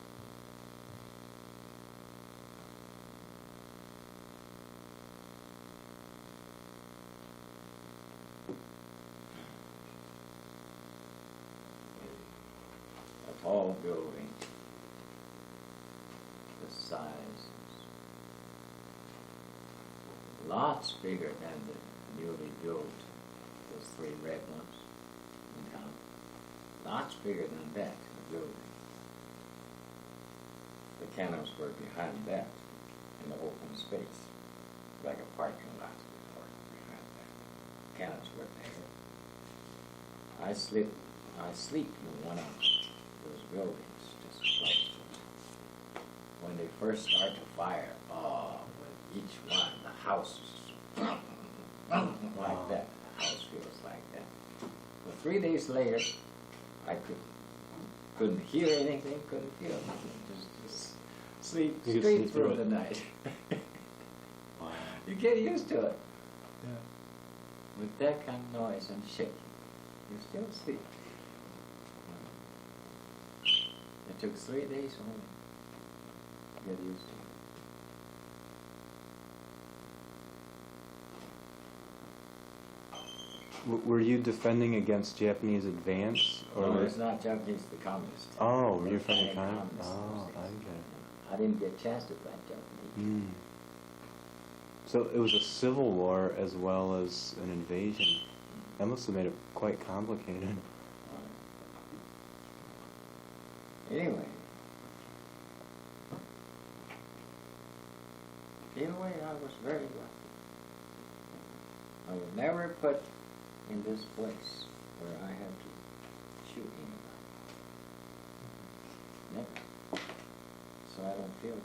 A tall building, the size is lots bigger than the newly built, those three red ones in town. Lots bigger than that, the building. The cannons were behind that, in the open space, like a parking lot behind that. Cannons were there. I sleep in one of those buildings, just close. When they first start to fire, with each one, the house is like that. The house feels like that. But 3 days later, I couldn't hear anything, couldn't feel anything. Just sleep You could straight sleep through through the it. night. Wow. You get used to it. With that kind of noise and shaking, you still sleep. It took 3 days only to get used to it. Were you defending against Japanese advance? Or No, were- it's not Japanese, the communists. Oh, were you They fighting were communists? communists. Oh, I get it. I didn't get a chance to fight Japanese. Hmm. So it was a civil war as well as an invasion. That must have made it quite complicated. Anyway, in a way, I was very lucky. I was never put in this place where I had to shoot anybody. Never. So I don't feel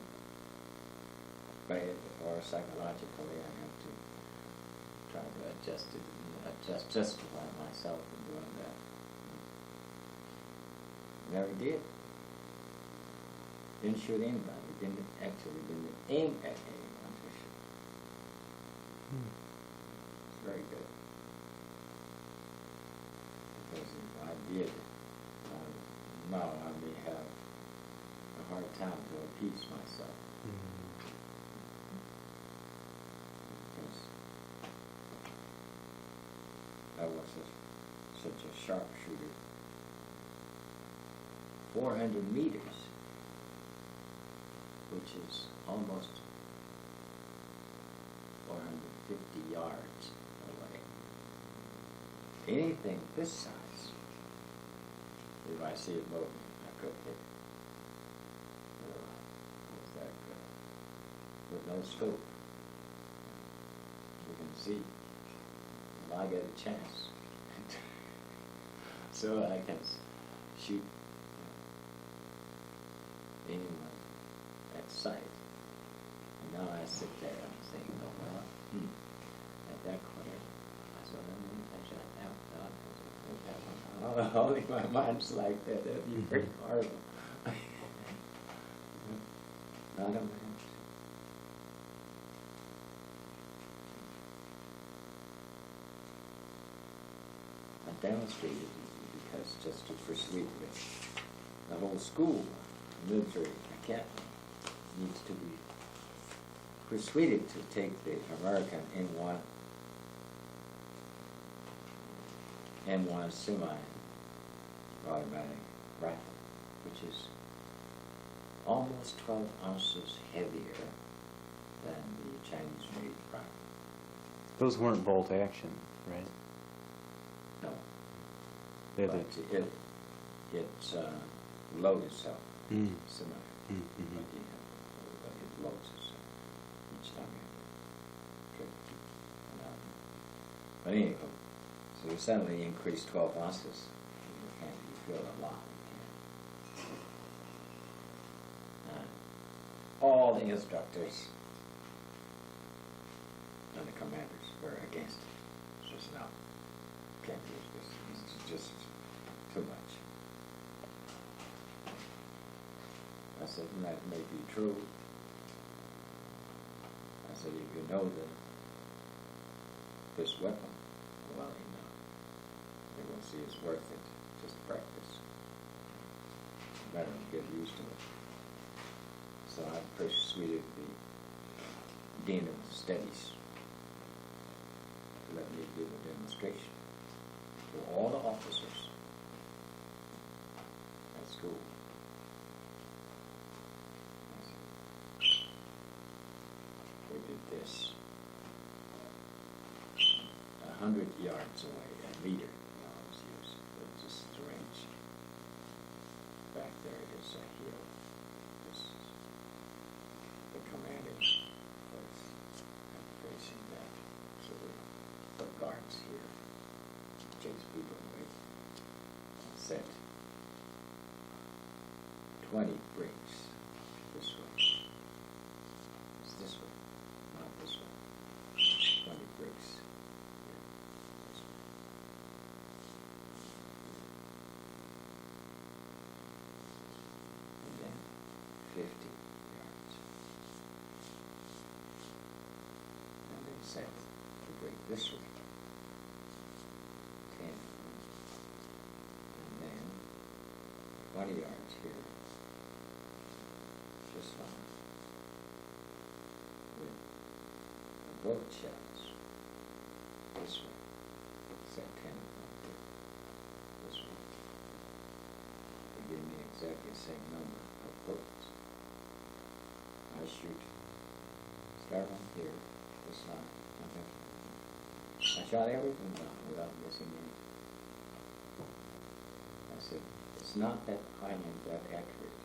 bad or psychologically I have to try to justify myself in doing that. Never did. Didn't shoot anybody. Didn't aim at anyone to shoot. It's very good. Because if I did, now I may have a hard time to appease myself. Because I was such a sharpshooter. 400 meters, which is almost 450 yards away. Anything this size, if I see it moving, I could hit it. It's that good. With no scope. You can see if I get a chance. So I can shoot anyone at sight. And now I sit there and think, oh well, at that corner, I saw that one, I shot that one, only my mind's like that, that'd be very horrible. Not a match. I demonstrated it because just to persuade the whole school, military academy, needs to be persuaded to take the American M1 semi-automatic rifle, which is almost 12 ounces heavier than the Chinese-made rifle. Those weren't bolt action, right? No, They had but it's load itself, semi. But it loads itself each time you trip. But anyhow, so we suddenly increased 12 ounces. You feel a lot. All the instructors and the commanders were against it. It's just no, can't use this. It's just too much. I said, that may be true. I said, if you know this weapon well enough, you will see it's worth it. Just practice. Better get used to it. So I persuaded the dean of studies to let me give a demonstration to all the officers at school. We did this 100 yards away, a meter was used. This is the range. Back there is a hill. This is the commanding place facing that. So the guards here chase people away. Set 20 bricks this way. It's this way, not this way. 20 bricks here. This way. And then 50 yards. And then set the brick this way. 10. And then 20 yards here. Just fine. With bullet shells this way. that 10 of them here. This one. They give me exactly the same number of bullets. I shoot. Start on here, this line. I shot everything down without missing any. I said, it's not that I am that accurate.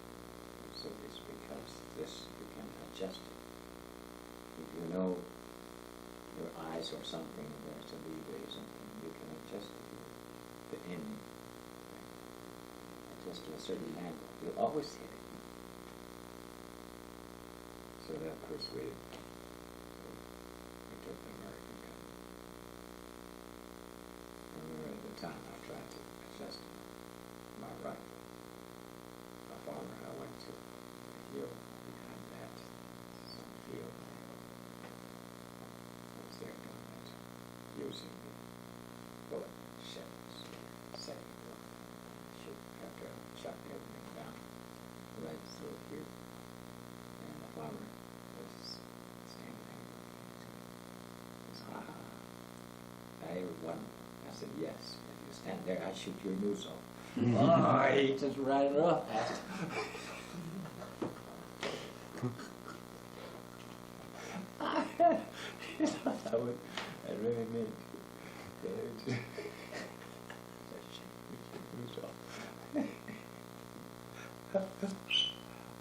So it's because this, you can adjust it. If you know your eyes or something, there's a leeway or something, you can adjust the aiming. Adjust to a certain angle. You'll always hit it. So that persuaded me. I took the American gun. I remember at the time I tried to adjust my rifle. My father and I went to a hill behind that, some field. I was there doing that, using the bullet shells, setting it up, shoot after I shot everything down, right through here. And the farmer was standing there. He said, I won. I said, yes. If you stand there, I shoot your nose off. Oh, he just ran off. I really meant it.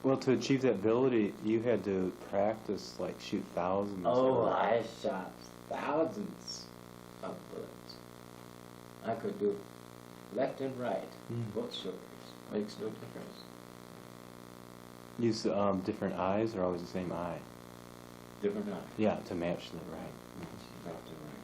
Well, to achieve that ability, you had to practice, like, shoot thousands. Oh, I shot thousands of bullets. I could do left and right, both shoulders. Makes no difference. Use different eyes or always the same eye? Different eye. Yeah, to match the right. Left and right.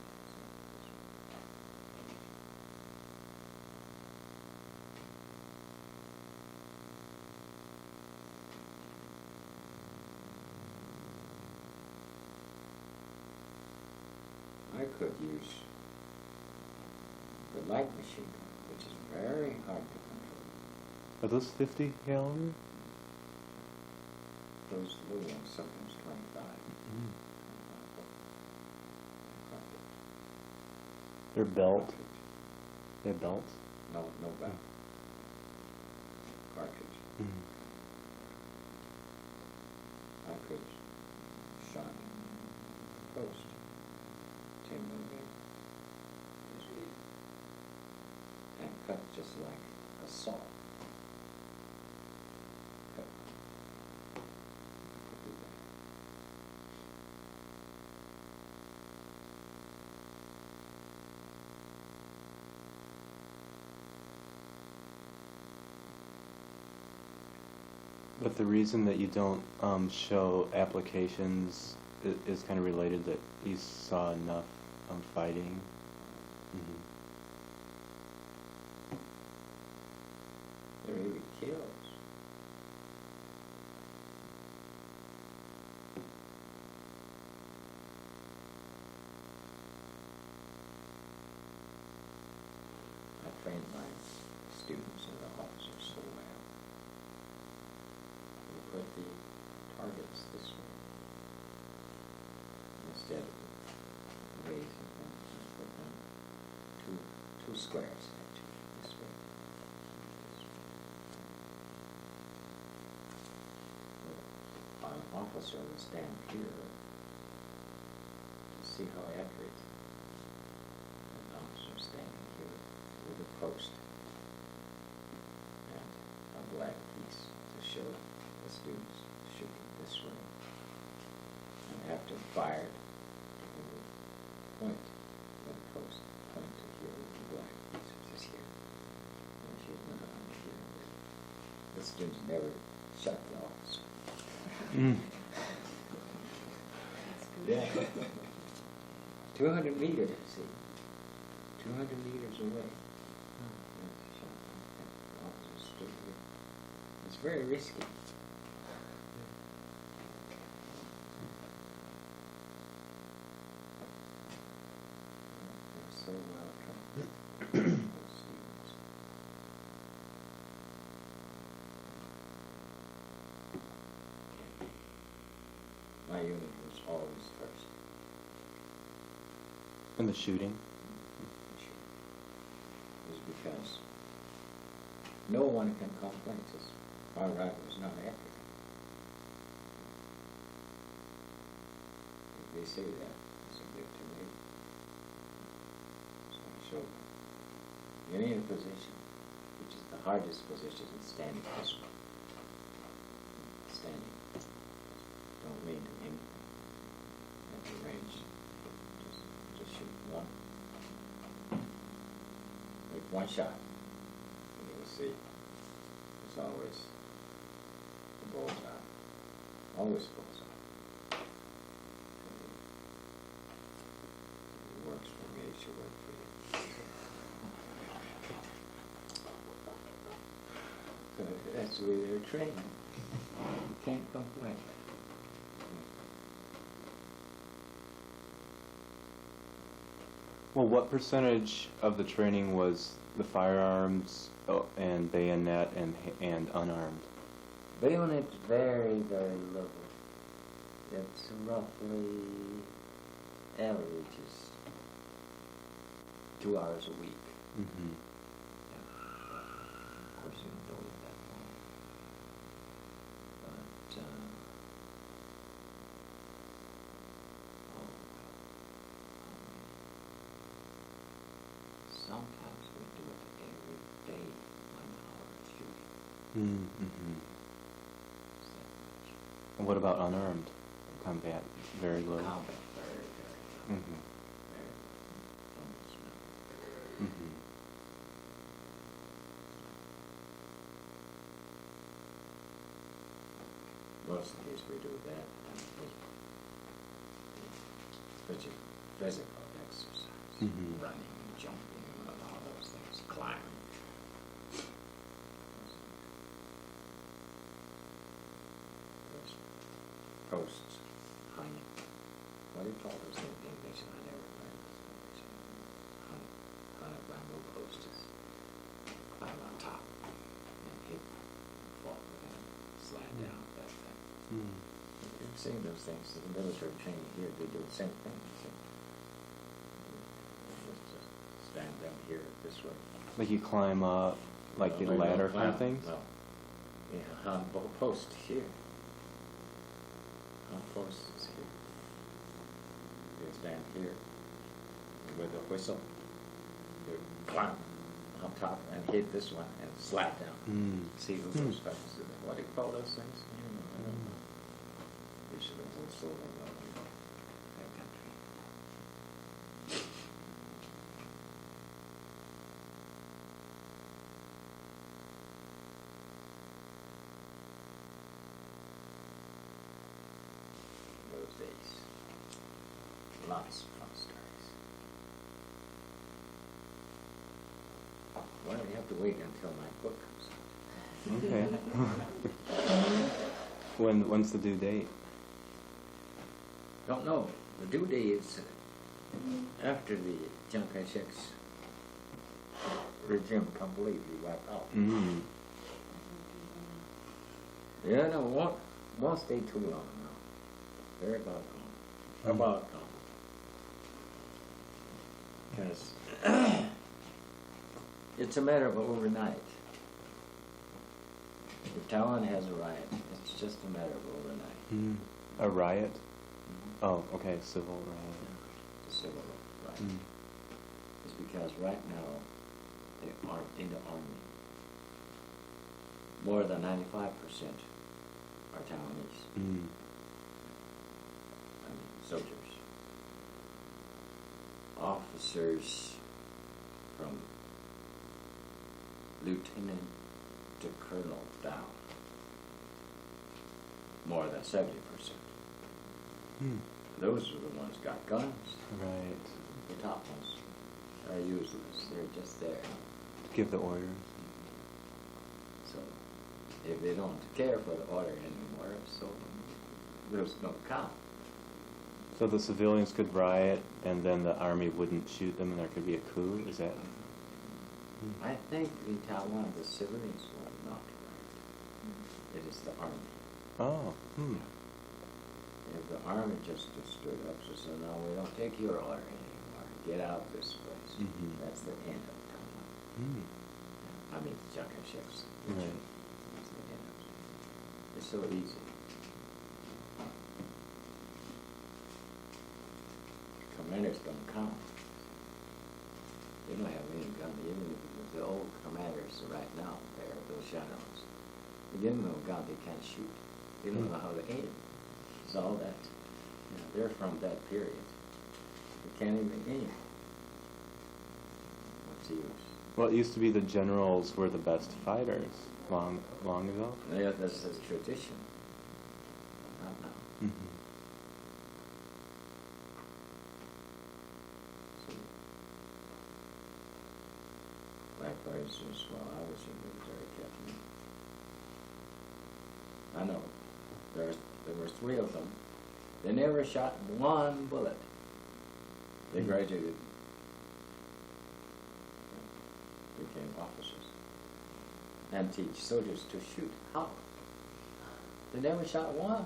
I could use the light machine gun, which is very hard to control. Are those 50 caliber? Those little ones, sometimes 25. They're belt. They have belts? No back. Cartridge. I could shot post 10 millimeter and cut just like a saw. Cut. Do that. But the reason that you don't show applications is kind of related that you saw enough fighting. There may be kills. I trained my students and the officers so well. We put the targets this way instead of raising them. We put them two squares actually this way. An officer will stand here to see how accurate. An officer standing here with a post and a black piece to show the students shooting this way. And after fired, they would point with a post, point to here with the black piece, which is here. And shoot them on here. The students never shot the officer. Yeah. 200 meters, see. 200 meters away. It's very risky. They're so welcome. Those students. My unit was always first. And the shooting? no one can complain. Just my right was not accurate. If they say that, it's a bit too late. So any position, which is the hardest position, is standing position. Standing. Don't mean anything at the range. Just shoot one. Make one shot. And you'll see. It's always the bullseye. Always bullseye. It works for me, it should work for you. So that's the way they're trained. You can't complain. Well, what percentage of the training was the firearms and bayonet and unarmed? Bayonet's very, very little. It's roughly averages 2 hours a week. Mm-hmm. Yeah. Of course, you don't do it that long. But, sometimes we do it every day, 1 hour shooting. Mm-hmm. It's that much. And what about unarmed combat? Very low. Combat, very, very low. Mm-hmm. Very low. Almost none. Mm-hmm. Most of the days we do that, especially physical exercise, Mhm. running, jumping, and all those things, climbing. Those posts, hanging. What do you call those things in English? I never learned this in English. Hung bamboo posts. Climb on top and hit, fall, and slide down that thing. Mm. You've seen those things in the military training here. They do the same thing. So, just stand down here this way. Like you climb up, like the No, ladder no, kind of things? No. Yeah, on post here. On post is here. You stand here with a whistle. You climb on top and hit this one and slap down. Mm. See who goes fastest. What do you call those things? I don't know. We should have also that country. Those days. Lots of fun stories. Well, you have to wait until my book comes out. Okay. When's the due date? Don't know. The due date is after the Chiang Kai-shek's regime completely wiped out. Mm. Yeah, no, won't stay too long now. They're about gone. About gone. Because it's a matter of overnight. If Taiwan has a riot, it's just a matter of overnight. Mm. A riot? Oh, okay, civil riot. The civil riot. Mm. It's because right now, they are in the army. More than 95% are Taiwanese. Mm. I mean, soldiers. Officers from lieutenant to colonel down. More than 70%. Mm. Those are the ones got guns. Right. The top ones are useless. They're just there. Give the orders. So if they don't care for the order anymore, so there's no count. So the civilians could riot, and then the army wouldn't shoot them, and there could be a coup? Is that? I think in Taiwan the civilians will not riot. It is the army. Oh. Hmm. If the army just stood up and said, no, we don't take your order anymore. Get out of this place. Mhm. That's the end of Taiwan. Mm. I mean, the championships. Right. It's so easy. Commanders don't count. They don't have any gun. Even the old commanders right now, they're those shadows. They give them a gun, they can't shoot. They don't know how to aim. It's all that. You know, they're from that period. They can't even aim. What's the use? Well, it used to be the generals were the best fighters long ago. Yeah, that's a tradition. Not now. Mm-hmm. See, like for instance, while I was in military academy, I know there were 3 of them. They never shot one bullet. They graduated, became officers, and teach soldiers to shoot. How? They never shot one.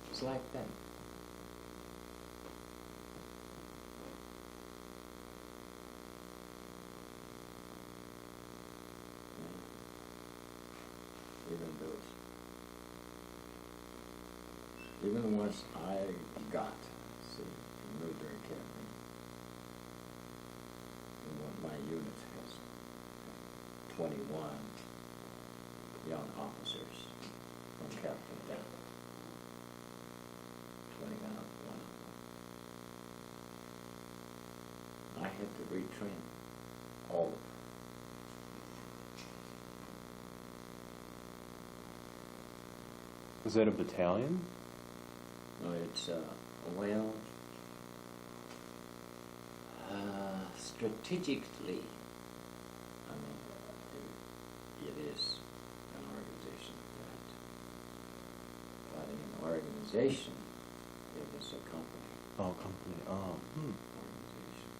It's like that. Even once I got, see, in military academy, and my unit has 21 young officers from captain down. 21 of them. I had to retrain all of them. Was that a battalion? No, it's, strategically, I mean, it is an organization that, but in an organization, it is a company. Oh, company. Oh, Organization.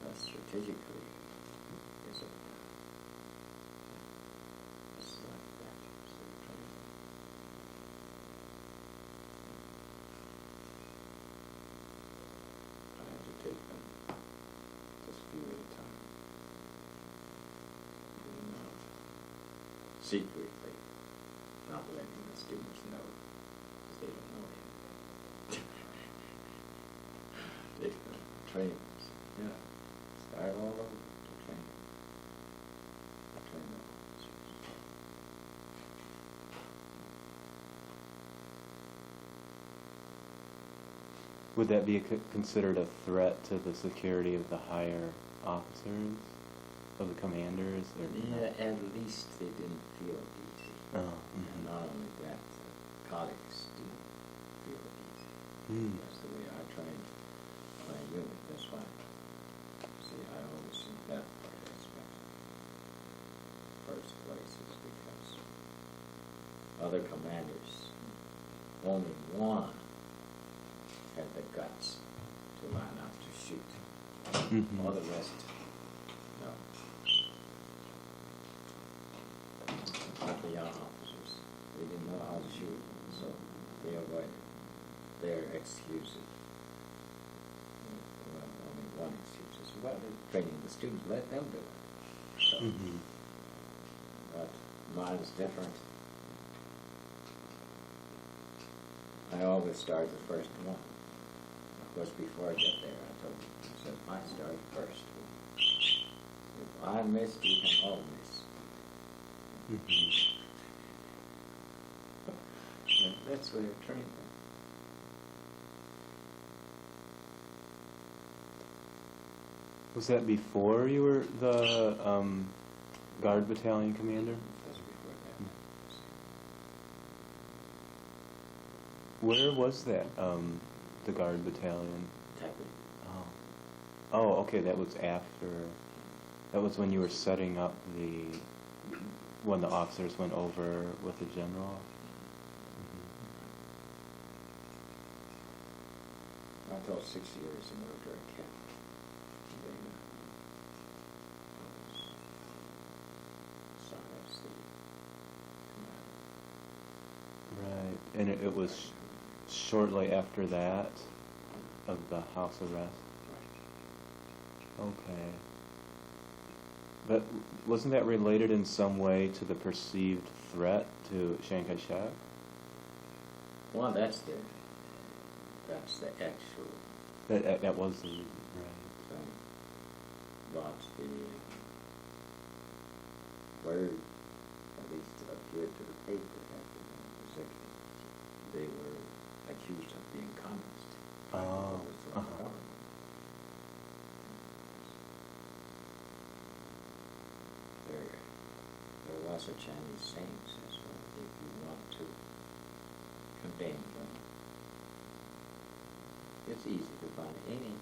But strategically, it's like that. It's like training. I had to take them just a few at a time. You know, secretly, not letting the students know, because they don't know him. They train us. Yeah. Start all over to train. Train the officers. would that be considered a threat to the security of the higher officers, of the commanders? Or Yeah, at least they didn't feel easy. Oh, And not only that, the colleagues didn't feel easy. Mm. That's the way I trained my unit. That's why. See, I always see that part aspect. First place is because other commanders, only one had the guts to line up to shoot. Mhm. All the rest, no. Not the young officers. They didn't know how to shoot, so they avoided. Their excuses. Well, only one excuse is, well, they're training the students, let them do it. So, Mhm. but mine's different. I always start the first one. Of course, before I get there, I told them, I said, I start first. If I miss, you can all miss. Mhm. And that's where I trained them. Was that before you were the guard battalion commander? That's before that. Where was that, the guard battalion? Taipei. Oh. Oh, okay, that was after, that was when you were setting up when the officers went over with the general? I taught 6 years in military camp. Then I was assigned as the commander. Right, and it was shortly after that of the house arrest? Right. Okay. But wasn't that related in some way to the perceived threat to Chiang Kai-shek? Well, that's the actual That was the right. thing. But the word, at least appeared to the paper after the 60s, they were accused of being communist. Oh, uh-huh. There was a Chinese saying says, well, if you want to condemn them, it's easy to find any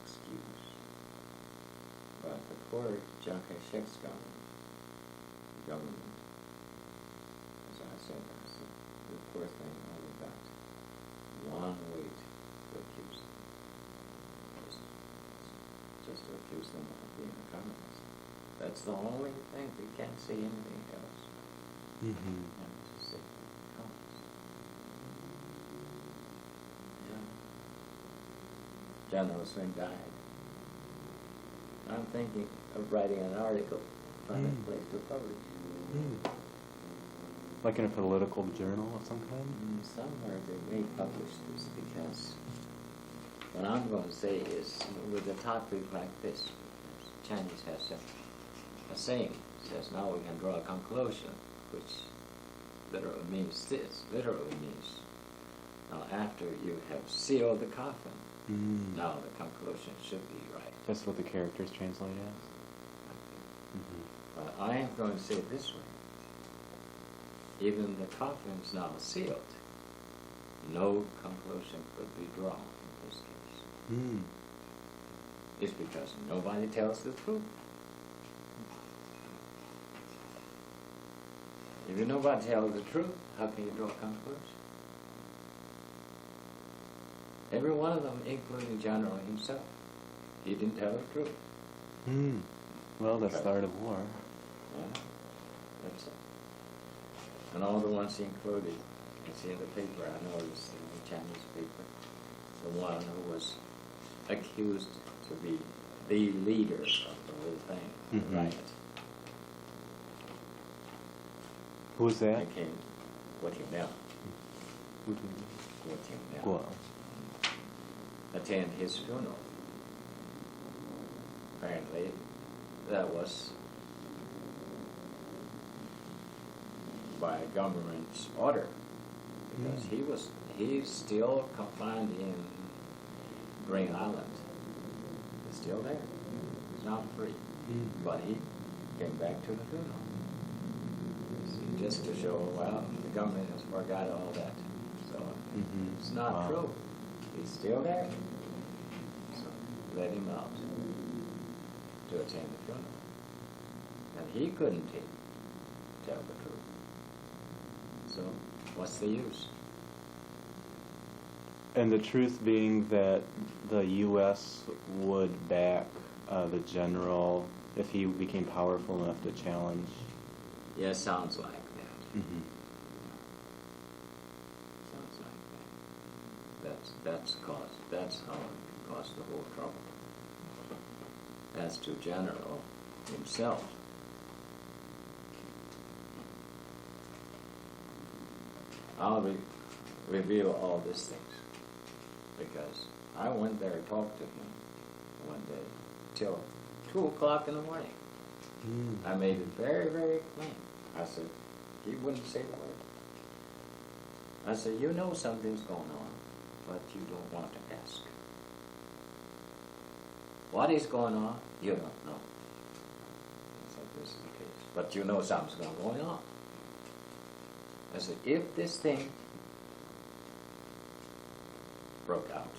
excuse. But the poor Chiang Kai-shek's government, as I said, the poor thing only got one way to accuse them. Just to accuse them of being a communist. That's the only thing. We can't say anything else. Mm-hmm. And just say communist. Yeah. General Swing died. I'm thinking of writing an article, find a place to publish. Like in a political journal of some kind? Somewhere they may publish this, because what I'm going to say is, with a topic like this, Chinese has a saying, says, now we can draw a conclusion, which literally means this. Literally means, now after you have sealed the coffin, now the conclusion should be right. That's what the characters translate as? But I am going to say it this way. Even the coffin is now sealed. No conclusion could be drawn in this case. It's because nobody tells the truth. If nobody tells the truth, how can you draw a conclusion? Every one of them, including General himself, he didn't tell the truth. Well, that's the art of war. Yeah, that's it. And all the ones he included, you see in the paper, I noticed in the Chinese paper, the one who was accused to be the leader of the whole thing, the riot. Who was that? Became Kuo Ming Tang. Kuo Kuo Kuo. attend his funeral. Apparently, that was by government's order, because he's still confined in Green Island. He's still there. He's not free. But he came back to the funeral. See, just to show, well, the government has forgot all that. So it's not true. He's still there. So let him out to attend the funeral. And he couldn't tell the truth. So what's the use? And the truth being that the U.S. would back the general if he became powerful enough to challenge. Yeah, sounds like that. Sounds like that. That's how it caused the whole trouble. As to General himself, I'll reveal all these things, because I went there and talked to him one day till 2 o'clock in the morning. I made it very, very plain. I said, he wouldn't say a word. I said, you know something's going on, but you don't want to ask. What is going on? You don't know. I said, this is the case. But you know something's going on. I said, if this thing broke out,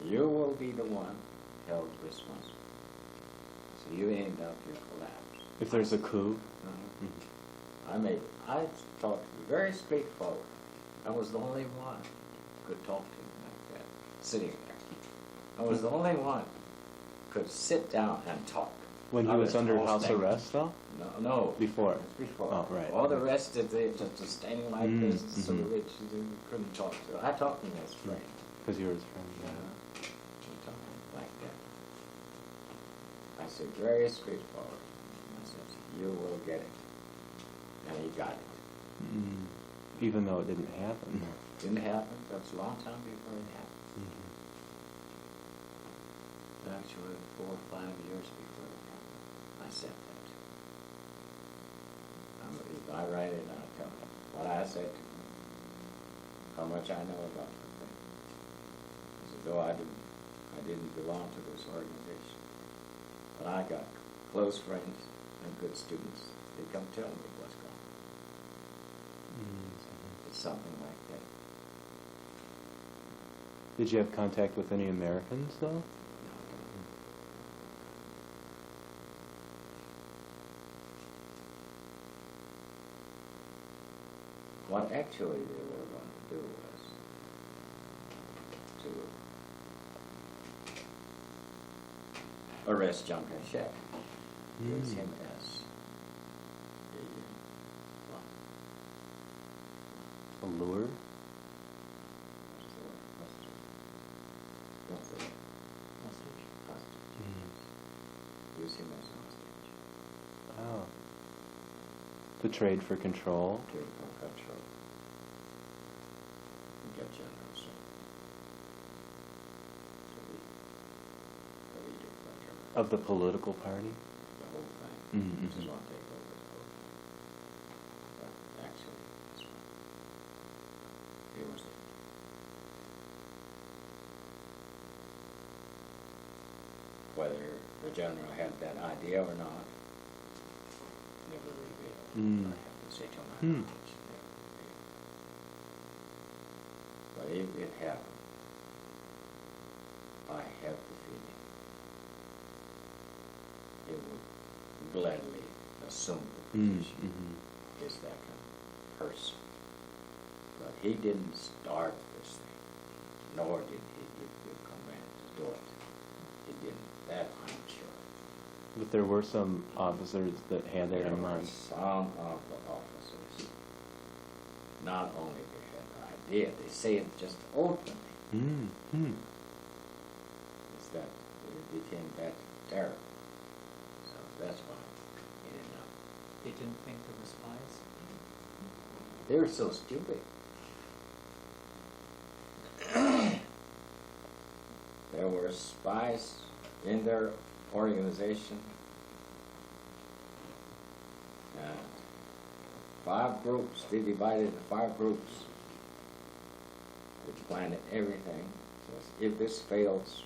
you will be the one held responsible. So you end up your collapse. If there's a coup? I talked very straightforward. I was the only one who could talk to him like that, sitting there. I was the only one who could sit down and talk. When he was under house arrest, though? No. Before? Before. Oh, right. All the rest, they just standing like this, so rich, they couldn't talk to him. I talked to him as friend. Because you were his friend, yeah. We talked like that. I said, very straightforward. You will get it. And he got it. Mm. Even though it didn't happen. Didn't happen, that was a long time before it happened. Actually, 4 or 5 years before it happened, I said that. If I write it, I'll tell him what I said to him, how much I know about the thing. As though I didn't belong to this organization. But I got close friends and good students. They come tell me what's going on. It's something like that. Did you have contact with any Americans, though? What actually they were going to do was to arrest Chiang Kai-shek, use him as A lure? what's the word? Hostage. Hostage. Use him as hostage. Oh. To trade for control? Trade for control. And get generals. So we do control. Of the political party? The whole thing. Mm-hmm. This is what take over the whole thing. But actually, that's what it was. Whether the general had that idea or not, never revealed. Mm. I have to say to my Hmm. knowledge, never revealed. But if it happened, I have the feeling he would gladly assume the position. Mm-hmm. Is that kind of person. But he didn't start this thing, nor did he give the command to do it. He didn't. That I'm sure. But there were some officers that had that There in were mind. some of the officers, not only they had the idea, they say it just openly, Mm-hmm. is that it became that terrible. So that's why he didn't know. They didn't think there were spies? They were so stupid. There were spies in their organization. 5 groups, they divided into 5 groups. They planned everything. So if this fails,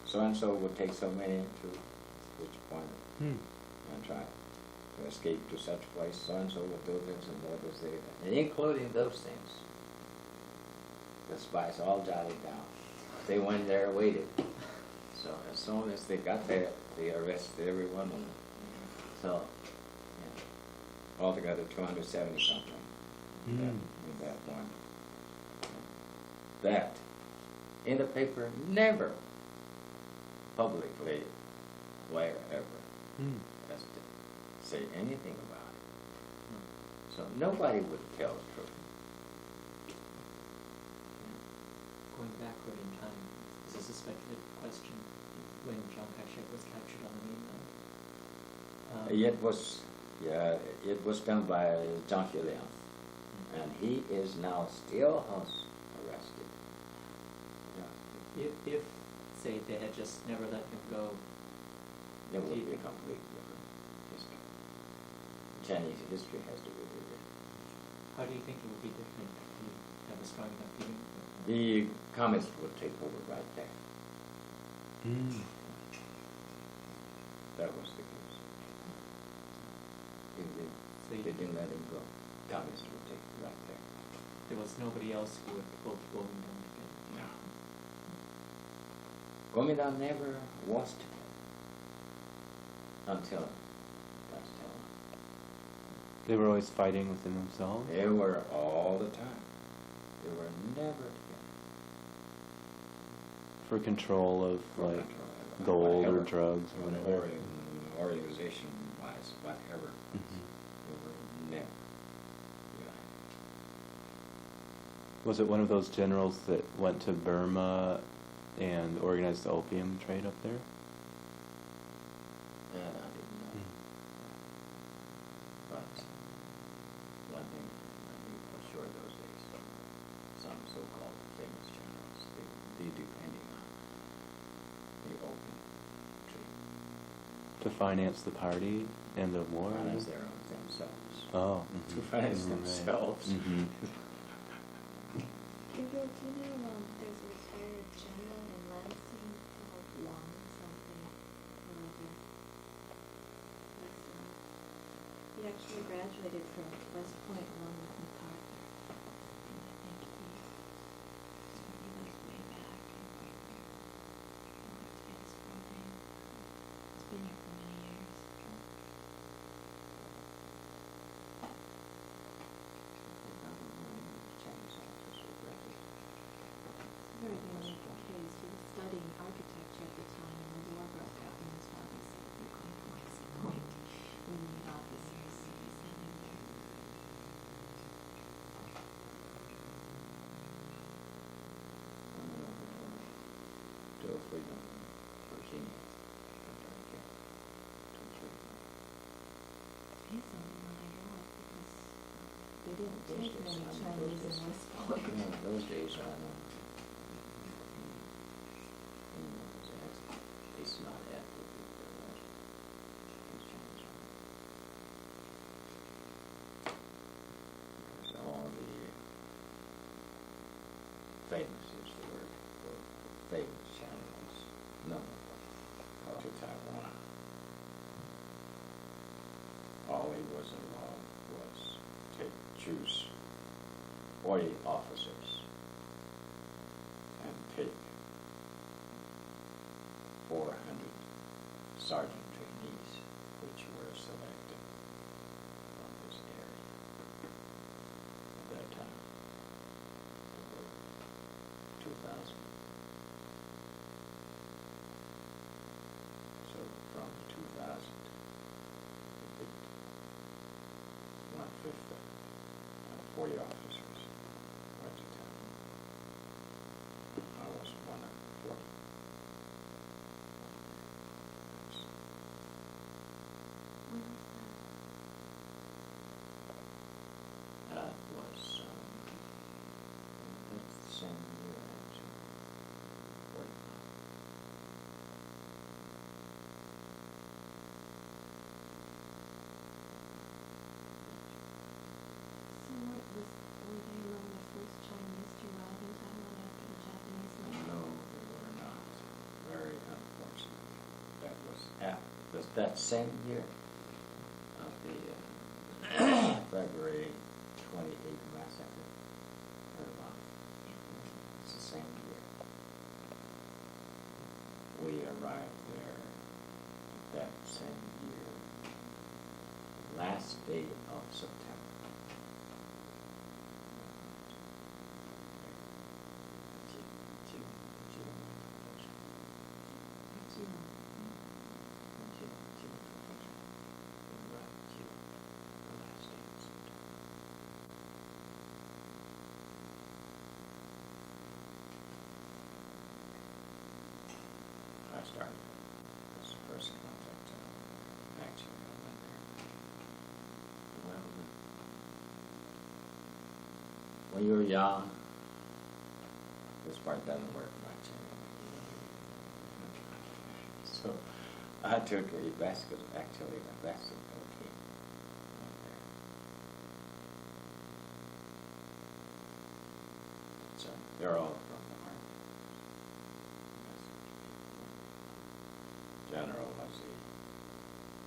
so-and-so would take so many to which point Hmm. and try to escape to such place. So-and-so will do this and that is there. And including those things, the spies all jotted down. They went there, waited. So as soon as they got there, they arrested every one of them. So, yeah, altogether 270 something in that one. That, in the paper, never publicly, wherever, has to say anything about it. So nobody would tell the truth. Going backward in time, this is a speculative question. When Chiang Kai-shek was captured on the mainland, It was done by Zhang Xiliang, and he is now still arrested. if, say, they had just never let him go, It would be a completely different history. Chinese history has to be rewritten. how do you think it would be different? Do you have a strong enough feeling? The communists would take over right there. That was the case. If they didn't let him go, communists would take it right there. There was nobody else who would pull Kuo Ming Tang together. No. Kuomintang never was together until last time. They were always fighting within themselves? They were all the time. They were never together. For control of, For like, control of gold whatever, or drugs or whatever? Organization-wise, whatever. Mhm. They were never united. Was it one of those generals that went to Burma and organized the opium trade up there? That I didn't know. I think for sure those days, some so-called famous generals, they depending on the open trade. To finance the party and the war? Finance their own themselves. Oh. To finance themselves. Mm-hmm. Gabriel, do you know there's a retired general in Lansing called Wang something or other? He actually graduated from West Point along with MacArthur. And I think he was way back and worked there. I wanted to get his full name. He's been here for many years. Very unique case. He was studying architecture at the time, and the war broke out, and his father said, "You're going to West Point. We need officers." So he sent him there. To freedom, Virginia, Kentucky, to freedom. He's the only one I know of because they didn't Those take days, many I mean, Chinese in West Point. No, those days, I know. It's not active if there was. It's changed. Because all the famous is the word for famous channels, none of them to Taiwan. All he was involved was choose 40 officers and take 400 sergeant trainees, which were selected from this area at that time. There were 2,000. So from the 2,000, we picked 1/5 of 40 officers went to town. I was one of 40. When was that? That was, that's the same year, actually. 45. So were they among the first Chinese to arrive in Taiwan after the Japanese left? No, they were not. Very unfortunate. That was that same year of the February 28th massacre. Heard about it? It's the same year. We arrived there that same year, last day of September. I started as the first contact. Actually, I went there. Well, when you're young, this part doesn't work much. So I took a basketball team. So they're all from the army. General was the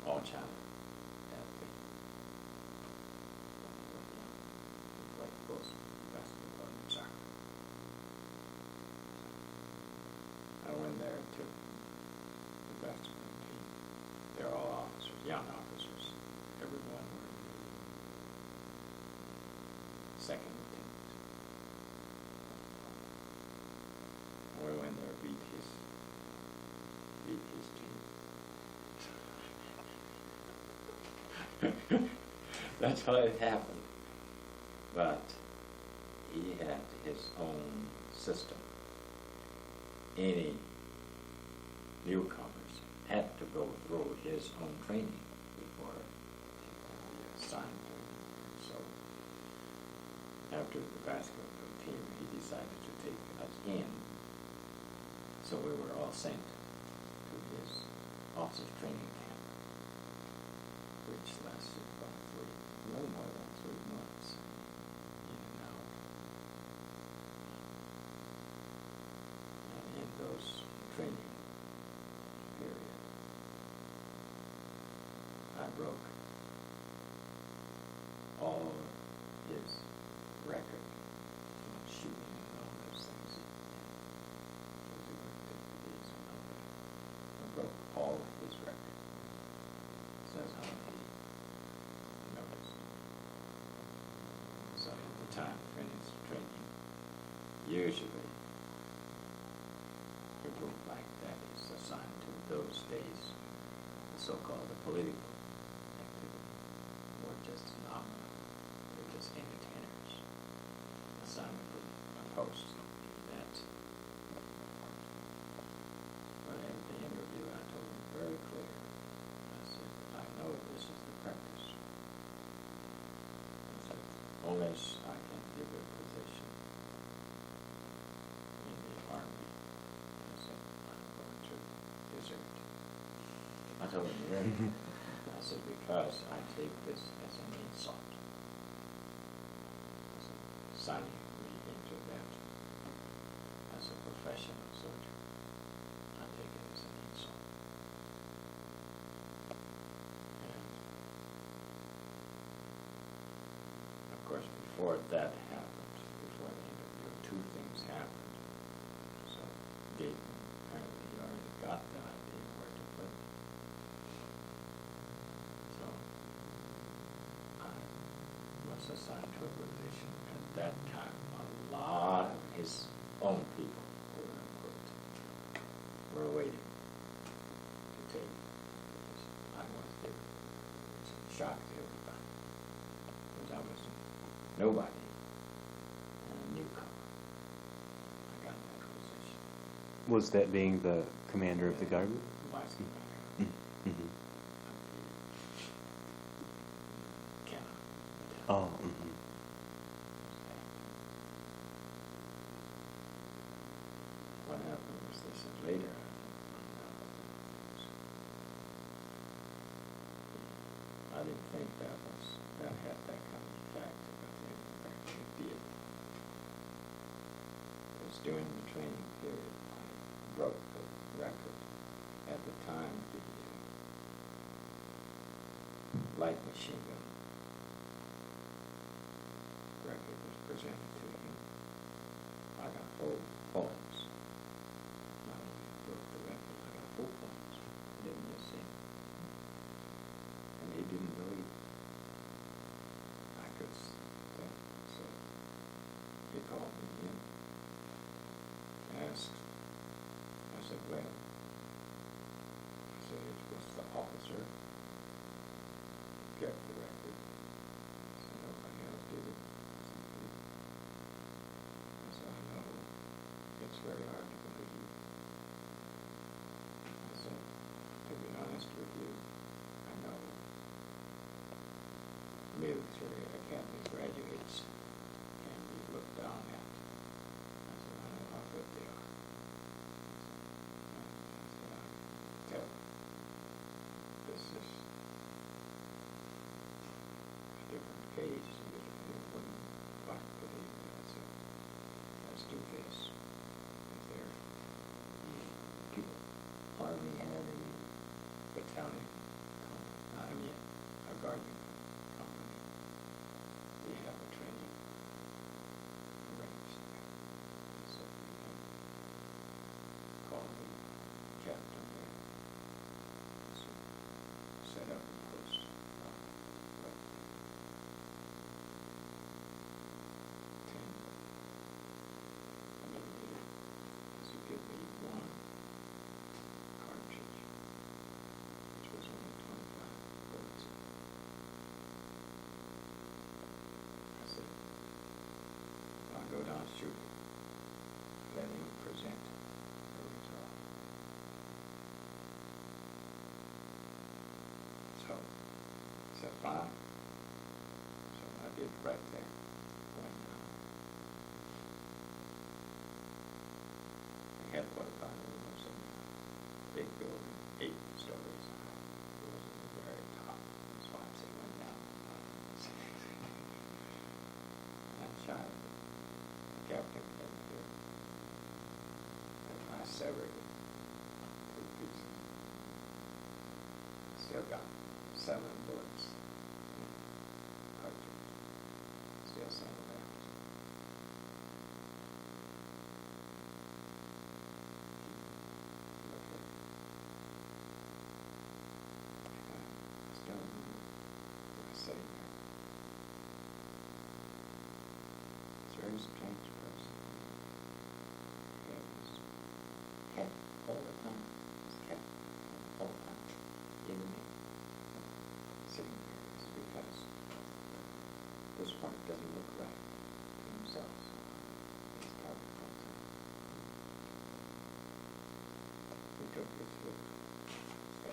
all-China athlete. He played both basketball and soccer. I went there and took the basketball team. They're all officers, young officers. Everyone were in the second lieutenant. We went there, beat his team. That's how it happened. But he had his own system. Any newcomers had to go through his own training before he assigned to him. So after the basketball team, he decided to take us in. So we were all sent to his officers training camp, which lasted about no more than 3 months, in and out. And in those training period, I broke all his record on shooting and all those things. Because he worked at police and all that. I broke all of his record. So that's how he noticed. So at the time for his training, usually a group like that is assigned to those days the so-called political activity, or just nominal. They're just entertainers. Assigned a group, a post, that. But at the interview, I told him very clear. I said, I know this is the practice. I said, unless I can give a position in the army, I said, I'm going to desert. I told him very clear. I said, because I take this as an insult. I said, signing me into that as a professional soldier, I take it as an insult. And of course, before that happened, before the interview, 2 things happened. So Gaten apparently already got the idea where to put me. So I was assigned to a position at that time. A lot of his own people, quote unquote, were waiting to take me. Because I was there. It was a shock to everybody. Because I was nobody and a newcomer. I got that position. Was that being the commander of the guard? Vice commander. Mm-hmm. Cannot. Oh, mm-hmm. What happened was they said later, I didn't think that had that kind of effect, but it actually did. Because during the training period, I broke the record. At the time, the light machine gun record was presented to him. I got whole poems. Not only broke the record, I got full poems. Didn't miss it. And they didn't believe I could sing. So they called me in, asked. I said, well, I said, it was the officer who kept the record. I said, nobody else did it. I said, I know it's very hard to believe. I said, to be honest with you, I know military academy graduates can be looked down at. I said, I know how good they are. I said, I can tell this is a different case. You wouldn't quite believe it. I said, let's do this. Is there people, Army and a battalion company, I mean, a guardian company. We have a training arranged there. So we can call the captain there. So set up a post. But 10, I mean, because you give me 1 cartridge, which was only 25 bullets. I said, I'll go down shooting. Let him present the result. So, I said, fine. So I did right there. Went down. headquarters was a big building, 8 stories high. It was at the very top. That's why I say went down. I shot it. I kept it there. I severed it. 2 pieces. Still got 7 bullets. Cartridge. Still some left. Sitting there. It's a very strange person. It was kept all the time. It was kept all the time. Even sitting there is because this part doesn't look right to himself. So he's got it all the time. He took his foot. I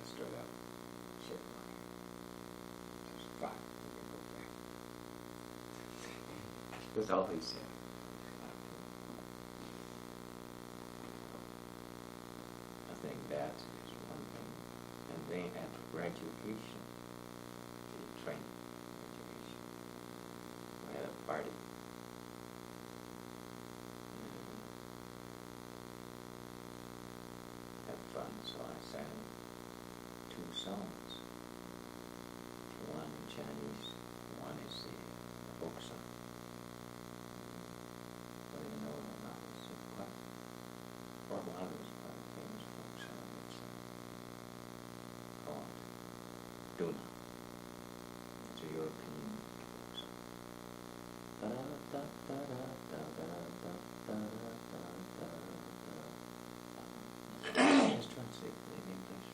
stood up. Shit. Fine, we can go back. That's all he said. I think that is one thing. And then after graduation, the training graduation, we had a party. Had fun, so I sang 2 songs. One in Chinese, one is the folk song. Well, you know, not so quite. Or one was quite a famous folk song. It's called Duna. It's a European folk song. Let's translate it in English.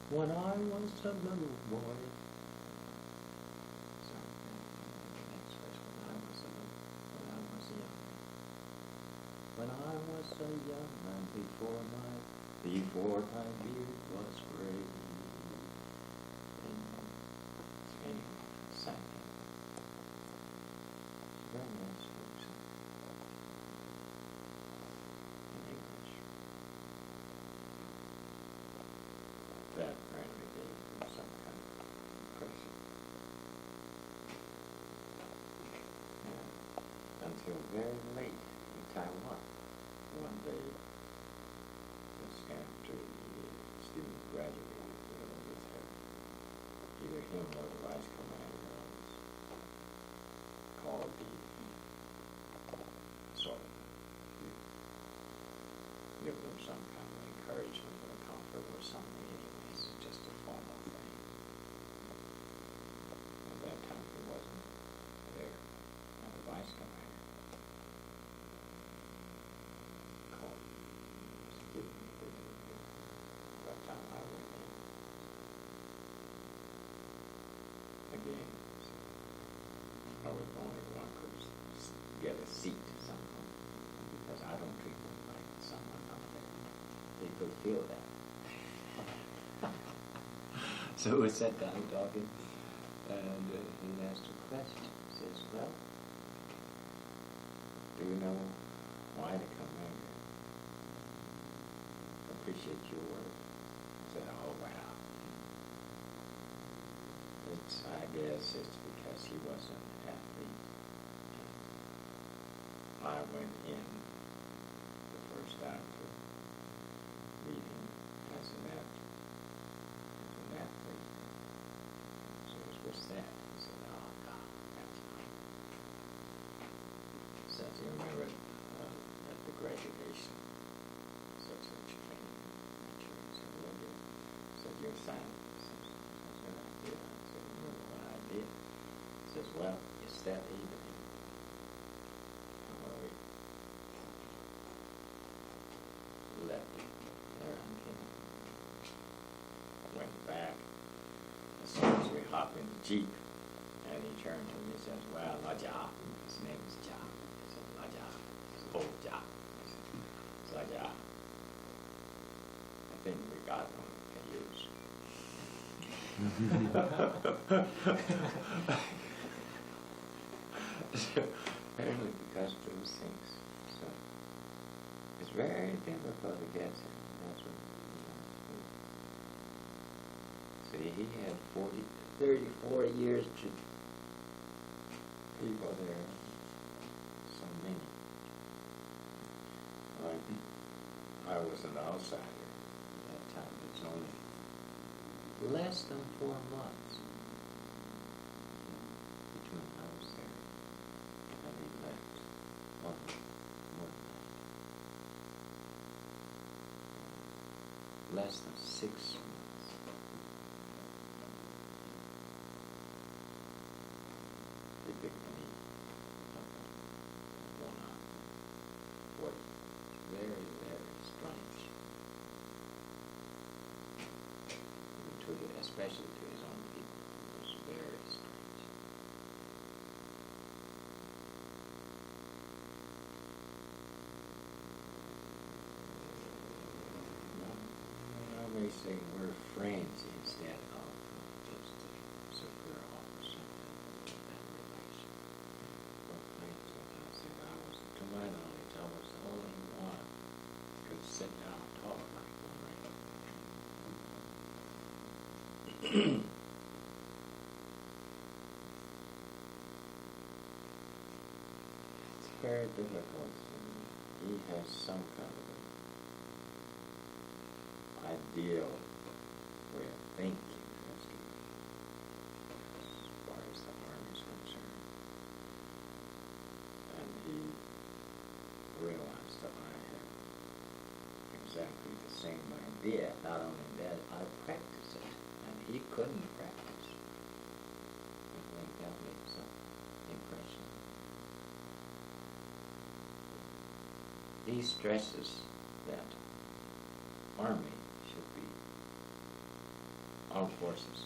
When I was a little boy. So, next verse, when I was a young man, before my beard was gray. And sang it. Very nice folks. In English. That apparently gave him some kind of impression. And until very late in Taiwan, one day, just after the student graduated with her, either him or the vice commander was called the sort of give them some kind of encouragement or comfort or something. Anyways, it's just a formal thing. At that time, he wasn't there. And the vice commander called me. Was giving me the interview. That time I went in. Again, I was only one could get a seat to someone because I don't treat them like someone out there. They could feel that. So we sat down talking, and he asked a question. He says, well, do you know why to come here? Appreciate your work. I said, oh, wow. I guess it's because he was an athlete. I went in the first time to meet him as an athlete. So it was with that. He said, oh, God, that's fine. So do you remember at the graduation, such a training, he said, well, he said, you're silent. I said, I did. I said, you know what I did? He says, well, it's that evening. Left there and came. Went back. As soon as we hopped in the Jeep, and he turned to me and says, well, La Jia. His name is Jia. He said, La Jia. I said, whole job. So yeah, I think we got one we can use. Apparently because those things, so it's very difficult to get to. That's what, see, he had 34 years to people there, so many. I was an outsider at that time. It was only less than 4 months between I was there and he left. More than that. Less than 6 months. They picked me up one on what very, very strange. To the, especially to his own people. It was very strange. I may say we're friends instead of just a superior officer and that relation. We're friends. And I said I was, to my knowledge, I was the only one who could sit down and talk like one right. It's very difficult. He has some kind of an ideal way of thinking as far as the army is concerned. And he realized that I had exactly the same idea. Not only that, I practiced it. He couldn't practice. I think that made some impression. He stresses that Army should be, armed forces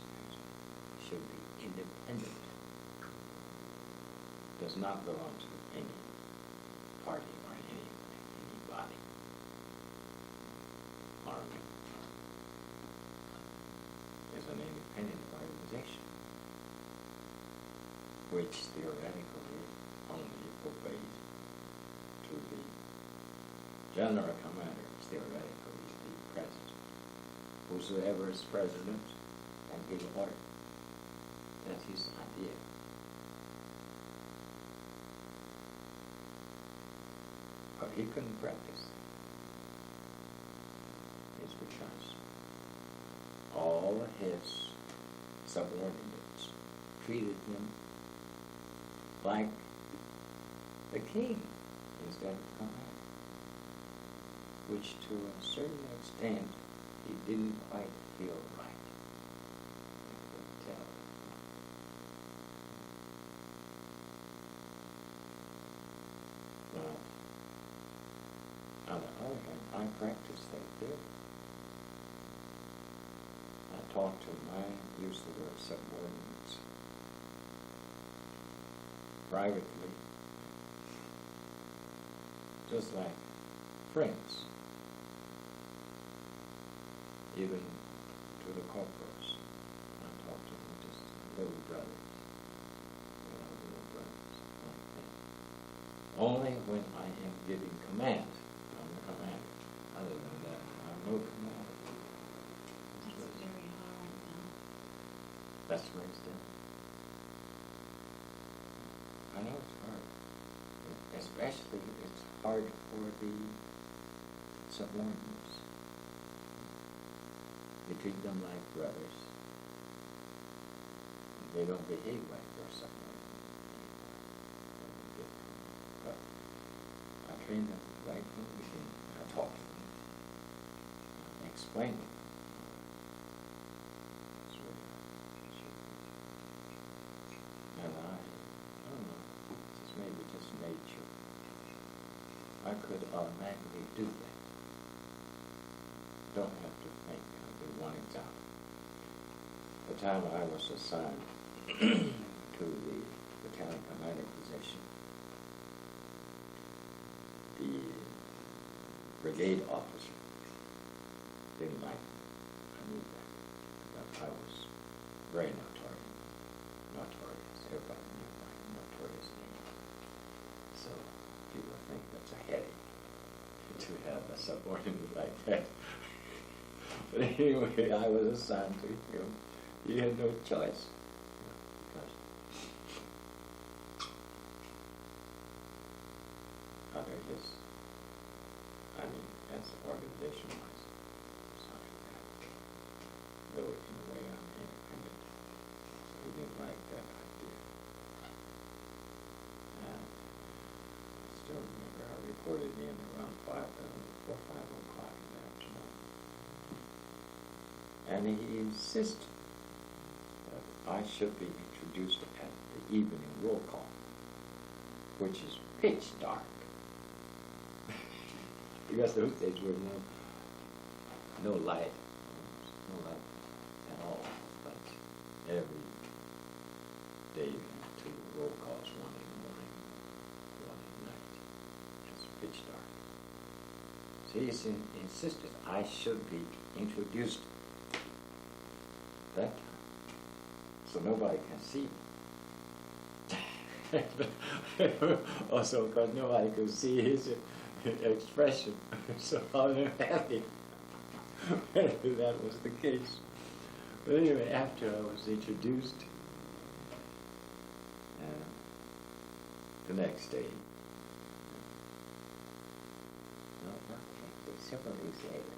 should be independent. Does not belong to any party or anybody. Army is an independent organization, which theoretically only obeys to the general commander, theoretically the president. Whosoever is president can give order. That's his idea. But he couldn't practice. It's because all his subordinates treated him like the king instead of commander, which to a certain extent he didn't quite feel right. I could tell. But on the other hand, I practiced that theory. I talked to my used to work subordinates privately, just like friends, even to the corporals. I talked to them just little brothers, little brothers like that. Only when I am giving command, I'm the commander. Other than that, I'm no commander. That's very hard, That's where it's done. I know it's hard. Especially it's hard for the subordinates. You treat them like brothers. They don't behave like their subordinates. But I train them right from the beginning. I talk to them. I explain them. And I don't know, it's maybe just nature. I could automatically do that. Don't have to think. I'll do one example. The time I was assigned to the battalion commander position, the brigade officer didn't like I knew that. But I was very notorious. Everybody knew my notorious name. So people think that's a headache to have a subordinate like that. But anyway, I was assigned to him. He had no choice. Because under his, as the organization was, something like that. Though in a way I'm independent. So he didn't like that idea. And I still remember I reported in around 5 o'clock in the afternoon. And he insisted that I should be introduced at the evening roll call, which is pitch dark. Because those days were no light at all. But every day you have 2 roll calls, one in the morning, one at night. It's pitch dark. So he insisted I should be introduced that time, so nobody can see me. Also, because nobody could see his expression, so I'm happy that was the case. But anyway, after I was introduced, the next day, several days later,